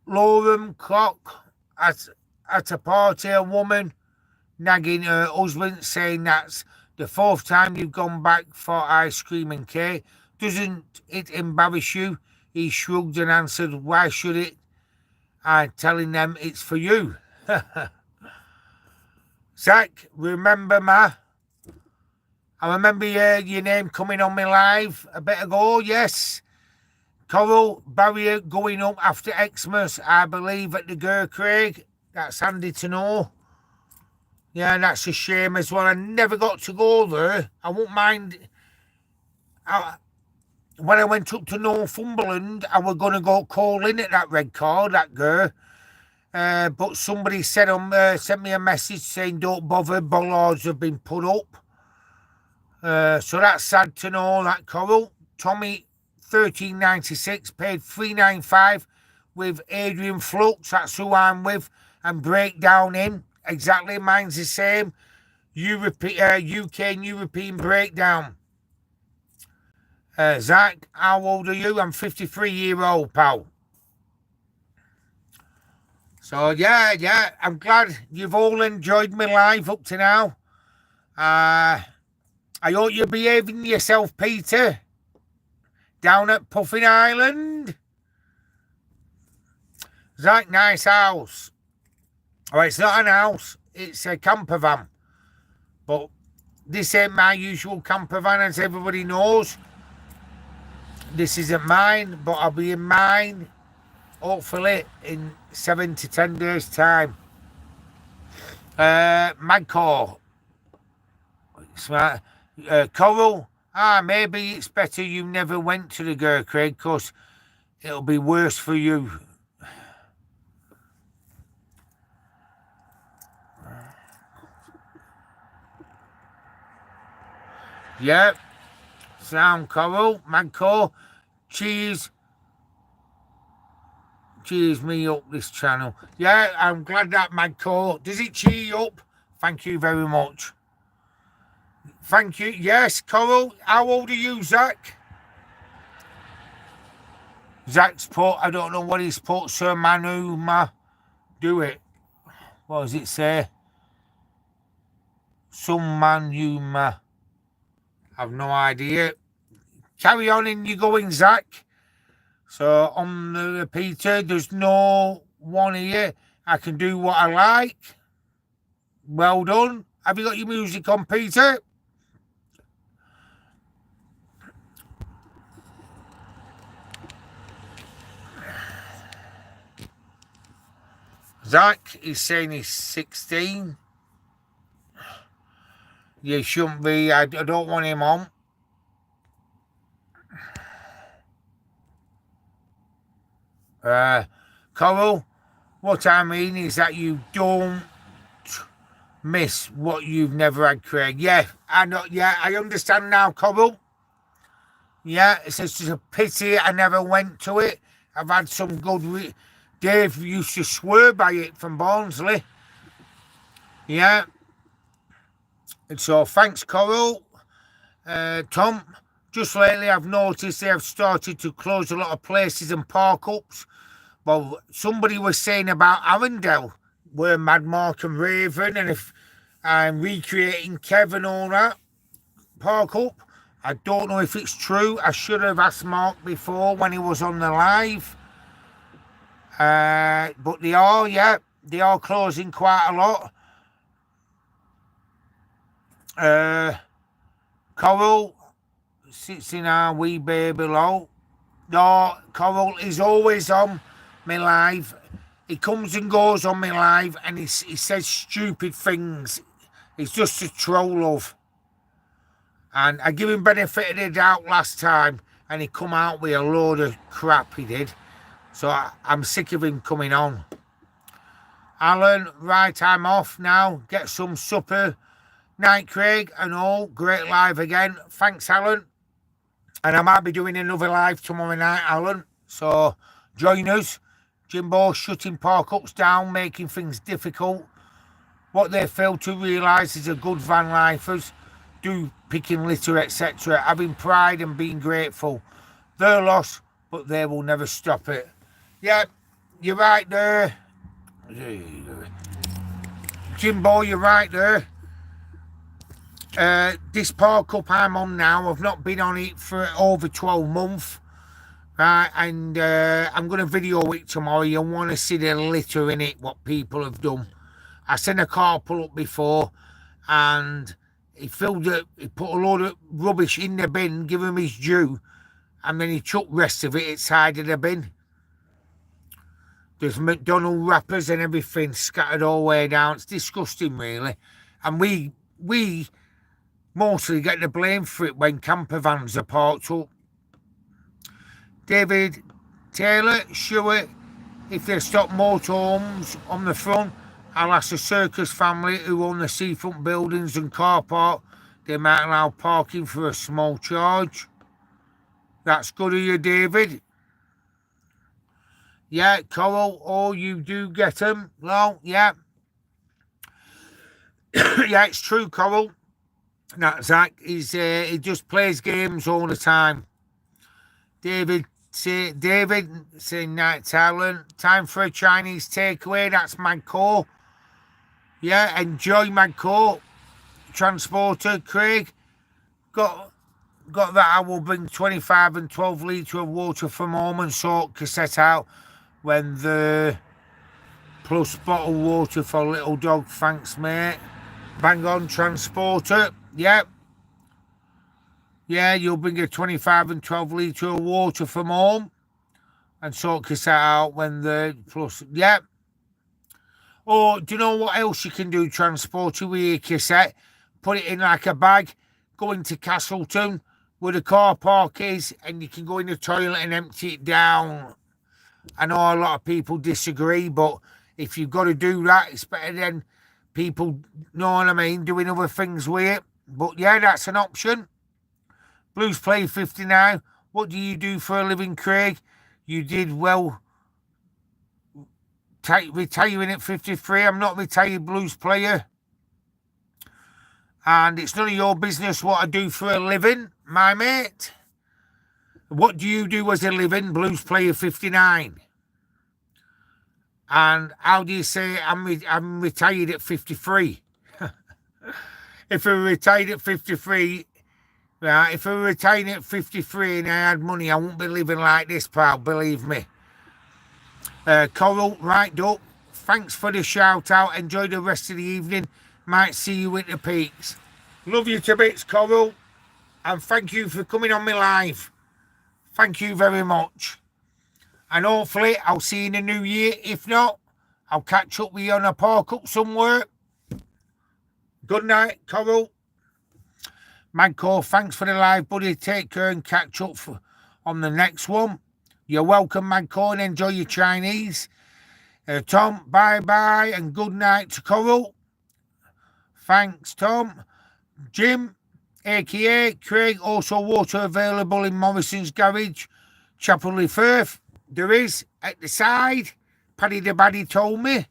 Lauren Cock at a party, a woman nagging her husband, saying that's the fourth time you've gone back for ice cream and cake. Doesn't it embarrass you? He shrugged and answered, why should it? I'm telling them it's for you. Zach, remember ma? I remember your name coming on me live a bit ago, yes. Coral barrier going up after Xmas, I believe, at the Ger Craig. That's handy to know. Yeah, that's a shame as well. I never got to go there. I won't mind. When I went up to Northumberland, I was going to go call in at that red car, that Ger. But somebody said sent me a message saying don't bother, bollards have been put up. So that's sad to know, that, Coral. Tommy 1396 paid 395 with Adrian Flux, that's who I'm with, and Breakdown in. Exactly, mine's the same. UK and European Breakdown. Zach, how old are you? I'm 53-year-old, pal. So yeah, I'm glad you've all enjoyed my live up to now. I hope you're behaving yourself, Peter, down at Puffin Island. Zach, nice house. Oh, it's not an house, it's a camper van. But this ain't my usual camper van, as everybody knows. This isn't mine, but I'll be in mine, hopefully, in 7 to 10 days' time. Magcore. Coral. Maybe it's better you never went to the Ger Craig, because it'll be worse for you. Yep. Sound, Coral. Magcore. Cheers me up this channel. Yeah, I'm glad that, Magcore. Does it cheer you up? Thank you very much. Thank you. Yes, Coral. How old are you, Zach? Zach's put, I don't know what he's put, Sir Manuma. Do it. What does it say? Some Manuma. I've no idea. Carry on in you going, Zach. So on the Peter, there's no one here. I can do what I like. Well done. Have you got your music on, Peter? Zach is saying he's 16. You shouldn't be. I don't want him on. Coral, what I mean is that you don't miss what you've never had, Craig. Yeah, I know. Yeah, I understand now, Coral. Yeah, it's just a pity I never went to it. I've had some good... Dave used to swear by it from Barnsley. Yeah. And so, thanks, Coral. Tom, just lately I've noticed they have started to close a lot of places and park-ups. Well, somebody was saying about Arundel, where Mad Mark and Raven, and if I'm recreating Kev and all that, park-up. I don't know if it's true. I should have asked Mark before when he was on the live. But they are, yeah. They are closing quite a lot. Coral sits in our wee bay below. No, Coral is always on my live. He comes and goes on my live and he says stupid things. He's just a troll, love. And I give him benefit of the doubt last time, and he come out with a load of crap, he did. So I'm sick of him coming on. Alan, right, I'm off now. Get some supper. Night, Craig, and all. Great live again. Thanks, Alan. And I might be doing another live tomorrow night, Alan. So join us. Jimbo shutting park-ups down, making things difficult. What they fail to realise is a good van lifers do picking litter, etc. Having pride and being grateful. They're lost, but they will never stop it. Yeah, you're right there. Jimbo, you're right there. This park-up I'm on now, I've not been on it for over 12 months. Right, and I'm going to video it tomorrow. You'll want to see the litter in it, what people have done. I seen a car pull up before, and he filled it, he put a load of rubbish in the bin, give him his due, and then he chucked the rest of it inside of the bin. There's McDonald's wrappers and everything scattered all the way down. It's disgusting, really. And we mostly get the blame for it when camper vans are parked up. David Taylor, sure, if they stop motorhomes on the front, I'll ask the circus family who own the seafront buildings and car park, they might allow parking for a small charge. That's good of you, David. Yeah, Coral, oh, you do get them. Well, yeah. Yeah, it's true, Coral. That's Zach. He just plays games all the time. David saying night talent. Time for a Chinese takeaway. That's Magco. Yeah, enjoy Magco. Transporter, Craig. Got that. I will bring 25 and 12 litre of water from home and sort cassette out when the plus bottled water for little dog. Thanks, mate. Bang on, Transporter. Yep. Yeah, you'll bring a 25 and 12 litre of water from home and sort cassette out when the plus. Yep. Or do you know what else you can do, Transporter, with your cassette? Put it in like a bag, go into Castleton where the car park is, and you can go in the toilet and empty it down. I know a lot of people disagree, but if you've got to do that, it's better than people, know what I mean, doing other things with it. But yeah, that's an option. Blues Play 59. What do you do for a living, Craig? You did well retiring at 53. I'm not a retired blues player. And it's none of your business what I do for a living, my mate. What do you do as a living, Blues Player 59? And how do you say I'm retired at 53? If I retired at 53, right, if I were retired at 53 and I had money, I wouldn't be living like this, pal, believe me. Coral, right up. Thanks for the shout out. Enjoy the rest of the evening. Might see you at the peaks. Love you to bits, Coral. And thank you for coming on my live. Thank you very much. And hopefully I'll see you in the new year. If not, I'll catch up with you on a park up somewhere. Good night, Coral. Magco, thanks for the live, buddy. Take care and catch up on the next one. You're welcome, Magco, and enjoy your Chinese. Tom, bye-bye and good night to Coral. Thanks, Tom. Jim, a.k.a. Craig, also water available in Morrison's garage, Chapel Firth. There is at the side. Paddy the Baddy told me.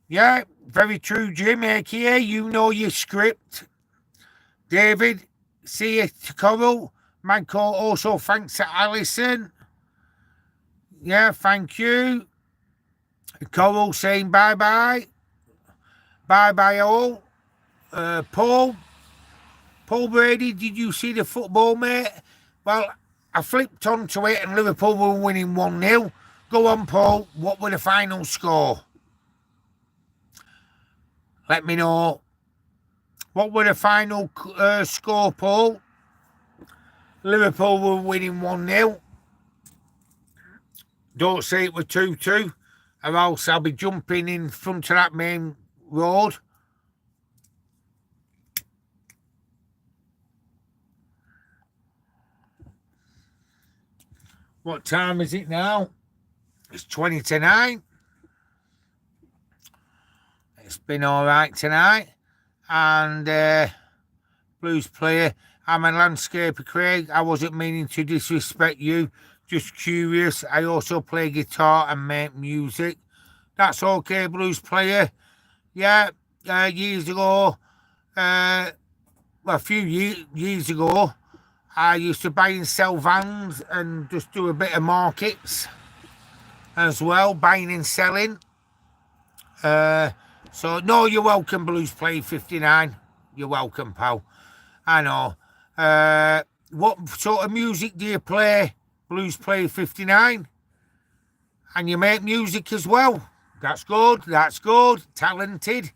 Yeah, very true, Jim, a.k.a. You know your script. David, see you to Coral. Magco, also thanks to Alison. Yeah, thank you. Coral saying bye-bye. Bye-bye all. Paul Brady, did you see the football, mate? Well, I flipped onto it and Liverpool were winning 1-0. Go on, Paul. What were the final score? Let me know. What were the final score, Paul? Liverpool were winning 1-0. Don't say it were 2-2, or else I'll be jumping in front of that main road. What time is it now? It's 20 to 9. It's been all right tonight. And blues player, I'm a landscaper, Craig. I wasn't meaning to disrespect you. Just curious. I also play guitar and make music. That's okay, blues player. Yeah, years ago, a few years ago, I used to buy and sell vans and just do a bit of markets as well, buying and selling. So, no, you're welcome, Blues Play 59. You're welcome, pal. I know. What sort of music do you play, Blues Play 59? And you make music as well. That's good. That's good. Talented.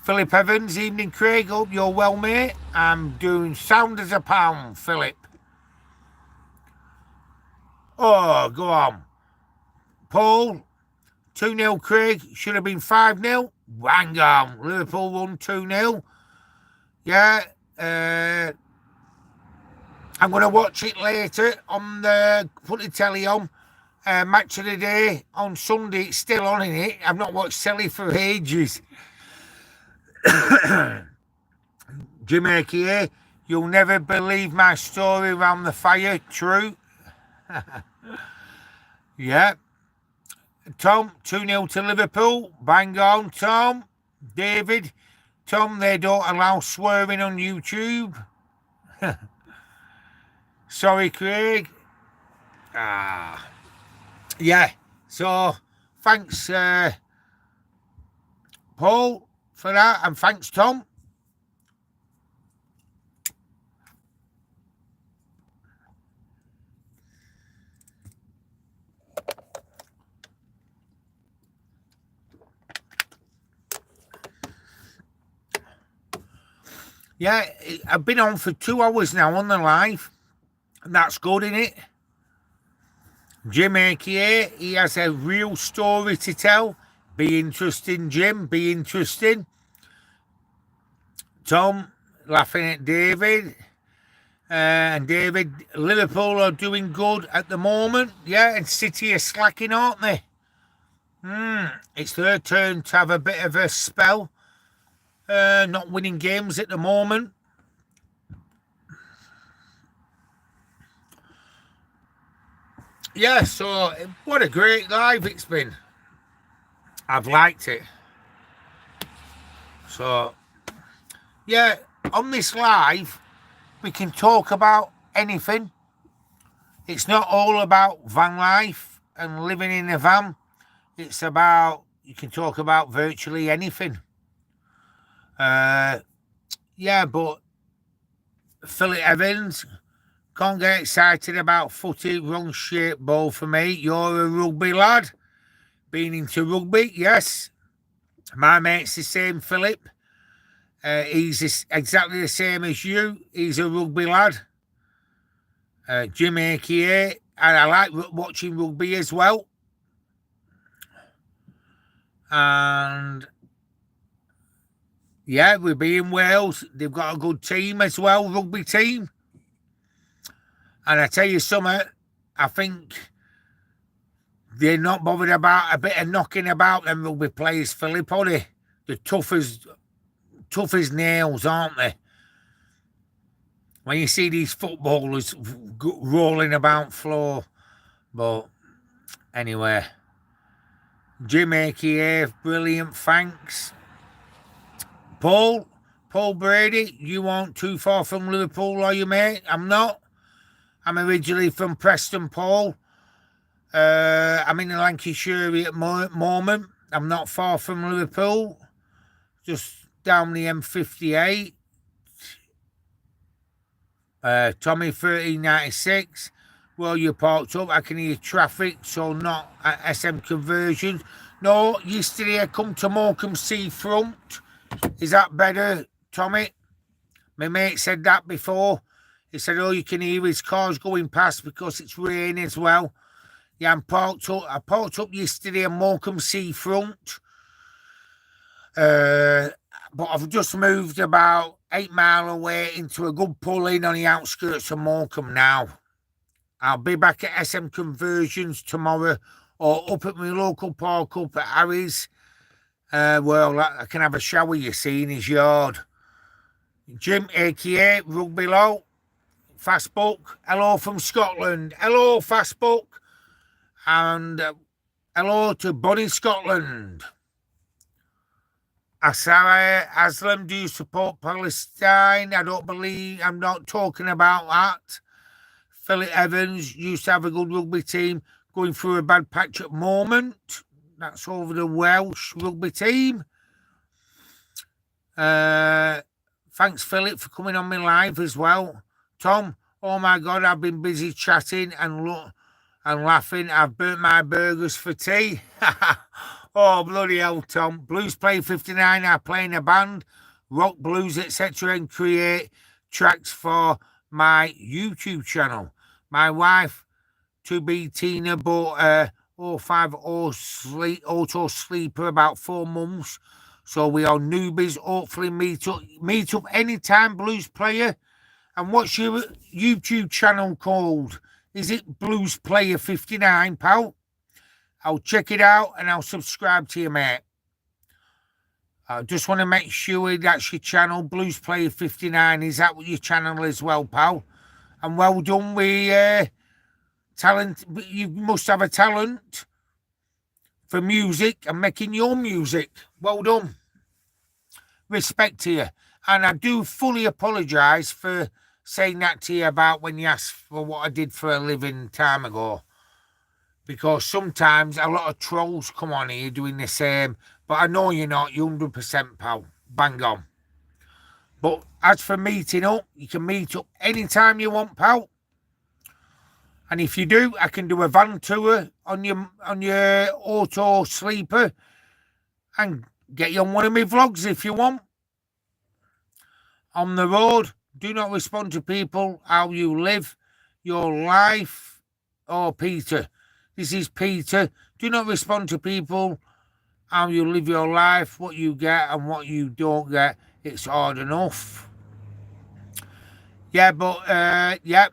Philip Evans, evening, Craig. Hope you're well, mate. I'm doing sound as a pound, Philip. Oh, go on. Paul, 2-0, Craig. Should have been 5-0. Hang on. Liverpool won 2-0. Yeah. I'm going to watch it later on put the telly on. Match of the day on Sunday. It's still on in it. I've not watched telly for ages. Jamaica, you'll never believe my story around the fire. True. Yeah. Tom, 2-0 to Liverpool. Bang on, Tom. David, Tom, they don't allow swearing on YouTube. Sorry, Craig. Yeah. So, thanks, Paul, for that. And thanks, Tom. Yeah, I've been on for 2 hours now on the live. And that's good, isn't it? Jim AKA, he has a real story to tell. Be interesting, Jim. Be interesting. Tom, laughing at David. And David, Liverpool are doing good at the moment. Yeah, and City are slacking, aren't they? It's their turn to have a bit of a spell. Not winning games at the moment. Yeah, so what a great live it's been. I've liked it. So, yeah, on this live, we can talk about anything. It's not all about van life and living in a van. It's about, you can talk about virtually anything. Yeah, but Philip Evans, can't get excited about footy, wrong shape ball for me. You're a rugby lad. Been into rugby, yes. My mate's the same, Philip. He's exactly the same as you. He's a rugby lad. Jim AKA. And I like watching rugby as well. And yeah, we'll be in Wales. They've got a good team as well, rugby team. And I tell you something, I think they're not bothered about a bit of knocking about them rugby players, Philip, are they? They're tough as nails, aren't they? When you see these footballers rolling about floor. But anyway, Jim AKA, brilliant, thanks. Paul Brady, you aren't too far from Liverpool, are you, mate? I'm not. I'm originally from Preston, Paul. I'm in Lancashire at the moment. I'm not far from Liverpool. Just down the M58. Tommy 1396. Well, you parked up. I can hear traffic, so not at SM Conversions. No, yesterday I come to Morecambe Seafront. Is that better, Tommy? My mate said that before. He said, oh, you can hear his cars going past because it's raining as well. Yeah, I parked up yesterday at Morecambe Seafront. But I've just moved about 8 miles away into a good pull-in on the outskirts of Morecambe now. I'll be back at SM Conversions tomorrow or up at my local park up at Harry's. Well, I can have a shower, you see, in his yard. Jim, a.k.a. Rugby Low, Fastbook, hello from Scotland. Hello, Fastbook. And hello to Bonnie Scotland. Asara Aslam, do you support Palestine? I don't believe, I'm not talking about that. Philip Evans used to have a good rugby team, going through a bad patch at the moment. That's over the Welsh rugby team. Thanks, Philip, for coming on my live as well. Tom, oh my God, I've been busy chatting and laughing. I've burnt my burgers for tea. Oh, bloody hell, Tom. Blues Play 59 are playing a band, rock, blues, etc., and create tracks for my YouTube channel. My wife, to be Tina, bought a 05 auto sleeper about 4 months. So we are newbies. Hopefully meet up anytime, Blues Player. And what's your YouTube channel called? Is it Blues Player 59, pal? I'll check it out and I'll subscribe to you, mate. I just want to make sure that's your channel, Blues Player 59. Is that what your channel is, well, pal? And well done with talent. You must have a talent for music and making your music. Well done. Respect to you. And I do fully apologise for saying that to you about when you asked for what I did for a living time ago. Because sometimes a lot of trolls come on here doing the same. But I know you're not. You're 100%, pal. Bang on. But as for meeting up, you can meet up anytime you want, pal. And if you do, I can do a van tour on your auto sleeper and get you on one of my vlogs if you want. On the road, do not respond to people how you live your life. Oh, Peter. This is Peter. Do not respond to people how you live your life, what you get and what you don't get. It's hard enough. Yeah, but, yeah.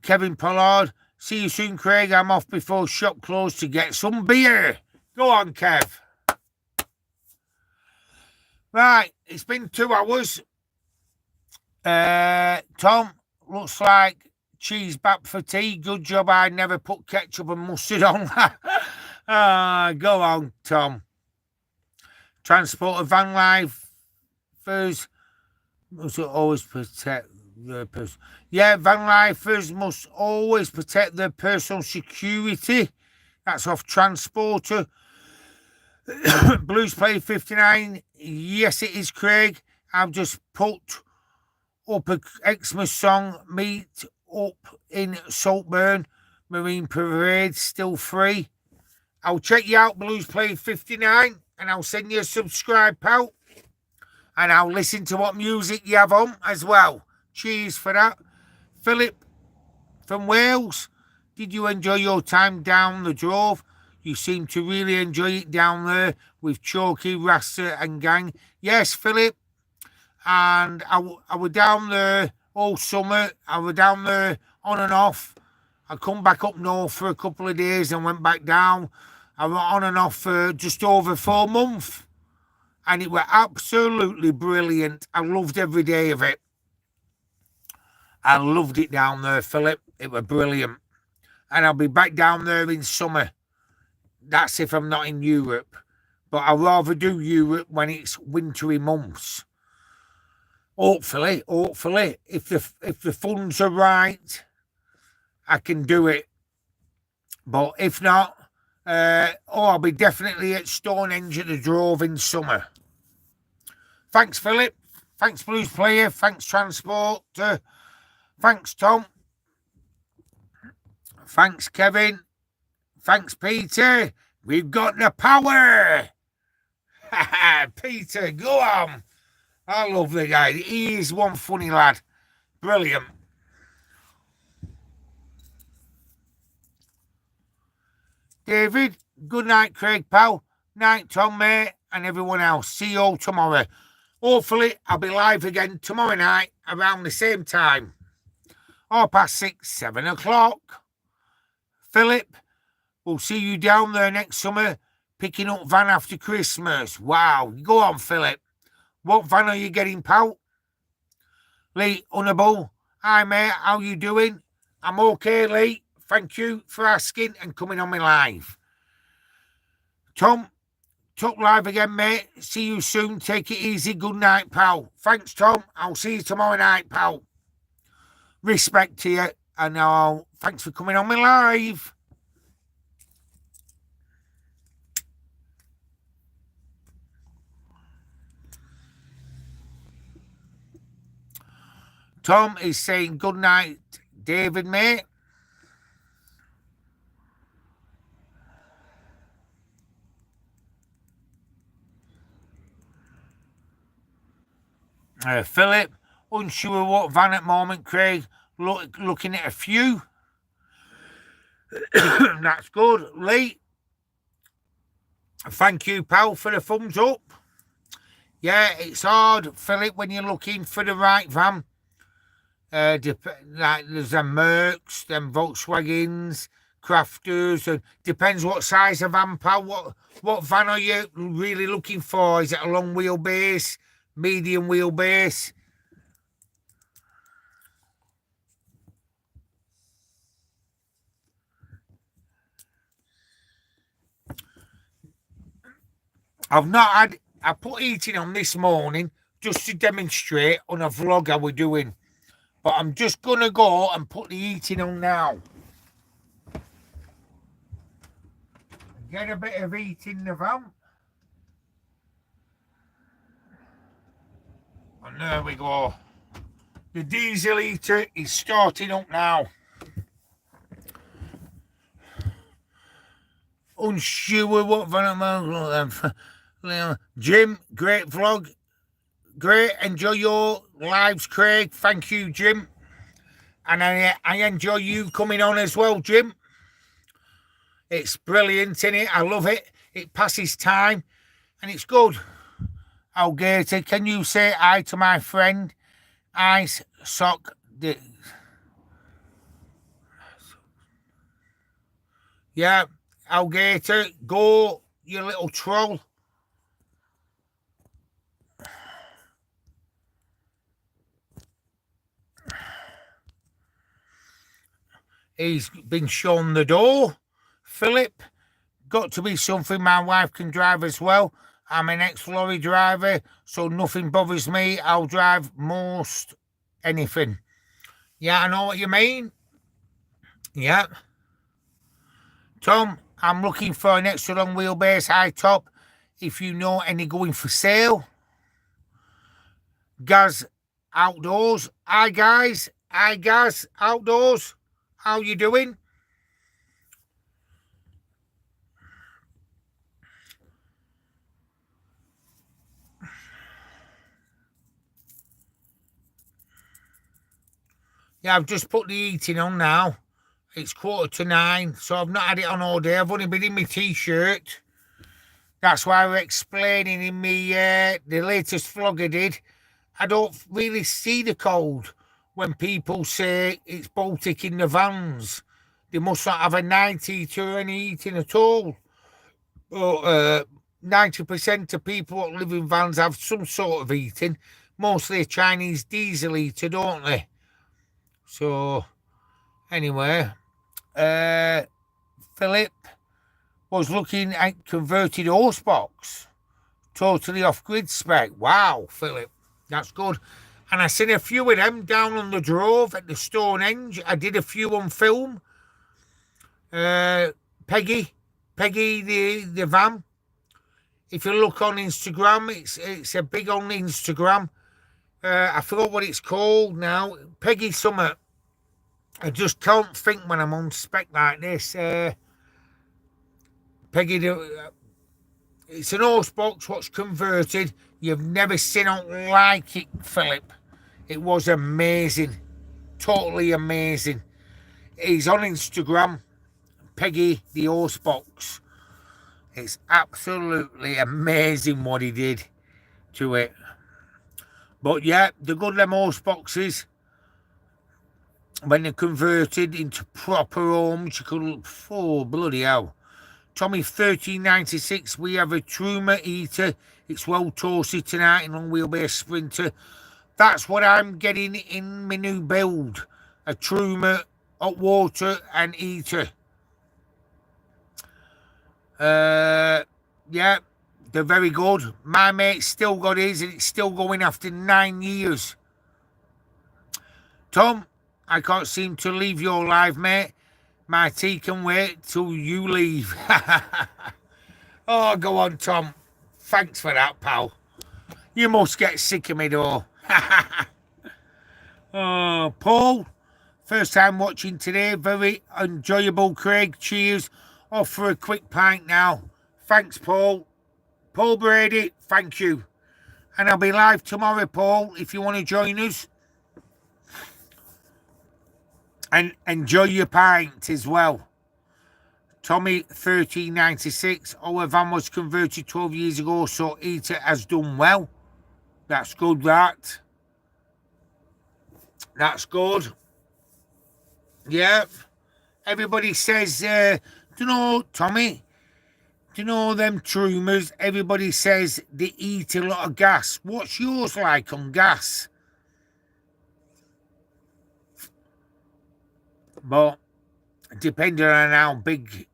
Kevin Pollard, see you soon, Craig. I'm off before shop closed to get some beer. Go on, Kev. Right, it's been 2 hours. Tom, looks like cheese back for tea. Good job I never put ketchup and mustard on. Go on, Tom. Transport of van life first must always protect the person. Yeah, van lifers must always protect their personal security. That's off Transporter. Blues Play 59. Yes, it is, Craig. I've just put up a Xmas song, Meet Up in Saltburn. Marine Parade, still free. I'll check you out, Blues Play 59, and I'll send you a subscribe, pal. And I'll listen to what music you have on as well. Cheers for that. Philip from Wales, did you enjoy your time down the Drove? You seem to really enjoy it down there with Chalky, Rasta and gang. Yes, Philip. And I was down there all summer. I was down there on and off. I come back up north for a couple of days and went back down. I was on and off for just over 4 months. And it was absolutely brilliant. I loved every day of it. I loved it down there, Philip. It was brilliant. And I'll be back down there in summer. That's if I'm not in Europe. But I'd rather do Europe when it's wintry months. Hopefully, if the funds are right, I can do it. But if not, I'll be definitely at Stonehenge at the Drove in summer. Thanks, Philip. Thanks, Blues Player. Thanks, Transport. Thanks, Tom. Thanks, Kevin. Thanks, Peter. We've got the power. Peter, go on. I love the guy. He is one funny lad. Brilliant. David, good night, Craig, pal. Night, Tom, mate, and everyone else. See you all tomorrow. Hopefully, I'll be live again tomorrow night around the same time. 6:30, 7 o'clock. Philip, we'll see you down there next summer picking up van after Christmas. Wow. Go on, Philip. What van are you getting, pal? Lee Unable. Hi, mate. How you doing? I'm okay, Lee. Thank you for asking and coming on my live. Tom, talk live again, mate. See you soon. Take it easy. Good night, pal. Thanks, Tom. I'll see you tomorrow night, pal. Respect to you. And thanks for coming on my live. Tom is saying good night, David, mate. Philip, unsure what van at moment, Craig. Looking at a few. That's good. Lee, thank you, pal, for the thumbs up. Yeah, it's hard, Philip, when you're looking for the right van. Like there's them Mercs, them Volkswagens, Crafters, and depends what size of van, pal. What van are you really looking for? Is it a long wheelbase, medium wheelbase? I put heating on this morning just to demonstrate on a vlog how we're doing. But I'm just going to go and put the heating on now. Get a bit of heat in the van. And there we go. The diesel heater is starting up now. Unsure what van. Jim, great vlog. Great. Enjoy your lives, Craig. Thank you, Jim. And I enjoy you coming on as well, Jim. It's brilliant, isn't it? I love it. It passes time and it's good. Algator, can you say hi to my friend? Ice Sock. Yeah, Algator, go, you little troll. He's been shown the door. Philip, got to be something my wife can drive as well. I'm an ex-lorry driver, so nothing bothers me. I'll drive most anything. Yeah, I know what you mean. Yeah. Tom, I'm looking for an extra long wheelbase high top. If you know any going for sale. Gaz Outdoors. Hi, guys. Hi, Gaz Outdoors. How you doing? Yeah, I've just put the heating on now. It's 8:45, so I've not had it on all day. I've only been in my t-shirt. That's why we're explaining in me the latest vlog I did. I don't really see the cold when people say it's Baltic in the vans. They must not have a 90 to any heating at all. But 90% of people that live in vans have some sort of heating. Mostly a Chinese diesel heater, don't they? So, anyway, Philip was looking at converted horse box. Totally off-grid spec. Wow, Philip, that's good. And I seen a few of them down on the Drove at the Stonehenge. I did a few on film. Peggy, the van. If you look on Instagram, it's a big on Instagram. I forgot what it's called now. Peggy Summit. I just can't think when I'm on spec like this. Peggy, it's an horse box what's converted. You've never seen it like it, Philip. It was amazing. Totally amazing. He's on Instagram. Peggy, the horse box. It's absolutely amazing what he did to it. But yeah, the good them horse boxes. when they're converted into proper homes, you could, oh, bloody hell. Tommy 1396, we have a Truma Eater. It's well toasted tonight in long wheelbase Sprinter. That's what I'm getting in my new build. A Truma hot water and Eater. Yeah, they're very good. My mate's still got his and it's still going after 9 years. Tom, I can't seem to leave your live, mate. My tea can wait till you leave. Oh, go on, Tom. Thanks for that, pal. You must get sick of me, though. Oh, Paul, first time watching today. Very enjoyable, Craig. Cheers. Off for a quick pint now. Thanks, Paul. Paul Brady, thank you. And I'll be live tomorrow, Paul, if you want to join us. And enjoy your pint as well. Tommy 1396. Our van was converted 12 years ago, so Eater has done well. That's good, that. That's good. Yeah. Everybody says, do you know, Tommy, do you know them Trumas? Everybody says they eat a lot of gas. What's yours like on gas? But depending on how big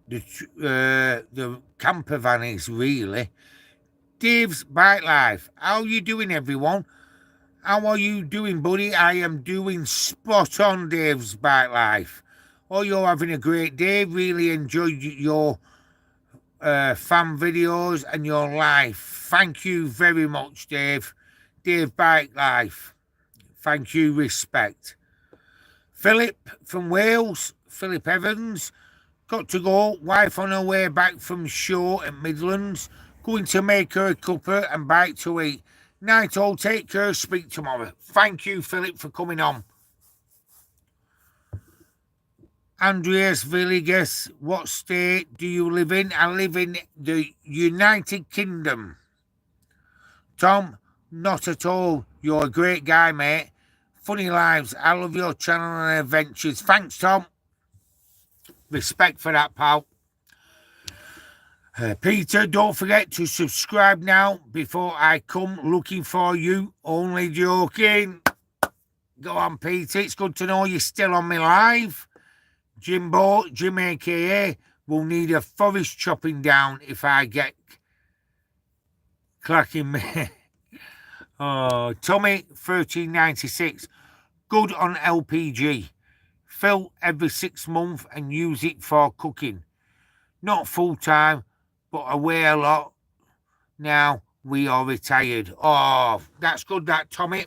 the camper van is, really. Dave's Bike Life. How are you doing, everyone? How are you doing, buddy? I am doing spot on, Dave's Bike Life. Oh, you're having a great day. Really enjoyed your fan videos and your life. Thank you very much, Dave. Dave Bike Life. Thank you, respect. Philip from Wales, Philip Evans, got to go. Wife on her way back from show at Midlands. Going to make her a cuppa and bite to eat. Night all, take care, speak tomorrow. Thank you, Philip, for coming on. Andreas Villegas, what state do you live in? I live in the United Kingdom. Tom, not at all. You're a great guy, mate. Funny lives. I love your channel and adventures. Thanks, Tom. Respect for that, pal. Peter, don't forget to subscribe now before I come looking for you. Only joking. Go on, Peter. It's good to know you're still on me live. Jim AKA, will need a forest chopping down if I get clacking me. Oh, Tommy 1396. Good on LPG. Fill every 6 months and use it for cooking. Not full time, but away a lot. Now we are retired. Oh, that's good, that, Tommy.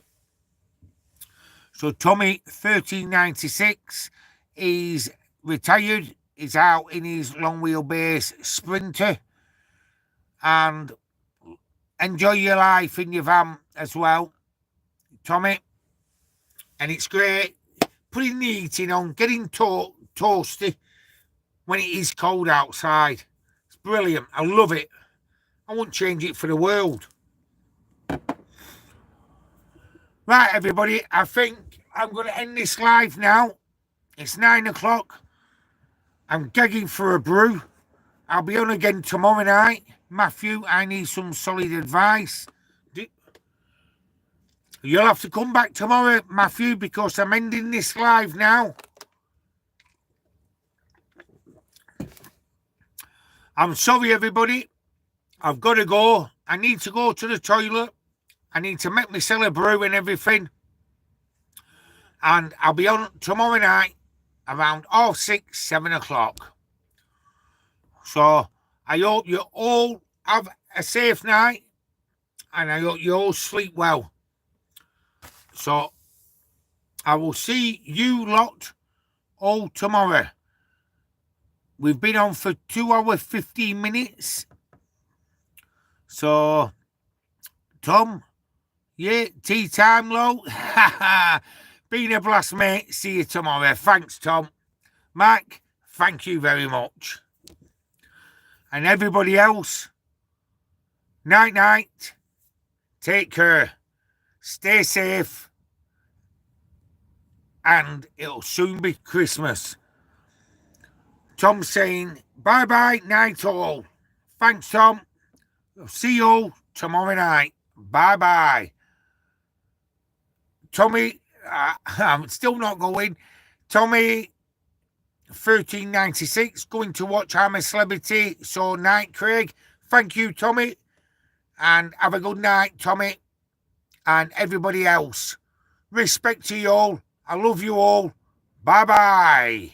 So Tommy 1396 is retired. He's out in his long wheelbase Sprinter. And enjoy your life in your van as well, Tommy. And it's great putting the heating on, getting toasty when it is cold outside. It's brilliant. I love it. I wouldn't change it for the world. Right, everybody, I think I'm going to end this live now. It's 9 o'clock. I'm gagging for a brew. I'll be on again tomorrow night. Matthew, I need some solid advice. You'll have to come back tomorrow, Matthew, because I'm ending this live now. I'm sorry, everybody. I've got to go. I need to go to the toilet. I need to make myself a brew and everything. And I'll be on tomorrow night around 6, 7 o'clock. So I hope you all have a safe night. And I hope you all sleep well. So I will see you lot all tomorrow. We've been on for 2 hours, 15 minutes. So, Tom, yeah, tea time, low. Been a blast, mate. See you tomorrow. Thanks, Tom. Mike, thank you very much. And everybody else, night, night. Take care. Stay safe. and it'll soon be Christmas. Tom saying, bye-bye, night all. Thanks, Tom. See you all tomorrow night. Bye-bye. Tommy, I'm still not going. Tommy, 1396, going to watch I'm a Celebrity. So, night, Craig. Thank you, Tommy. And have a good night, Tommy. And everybody else. Respect to you all. I love you all. Bye-bye.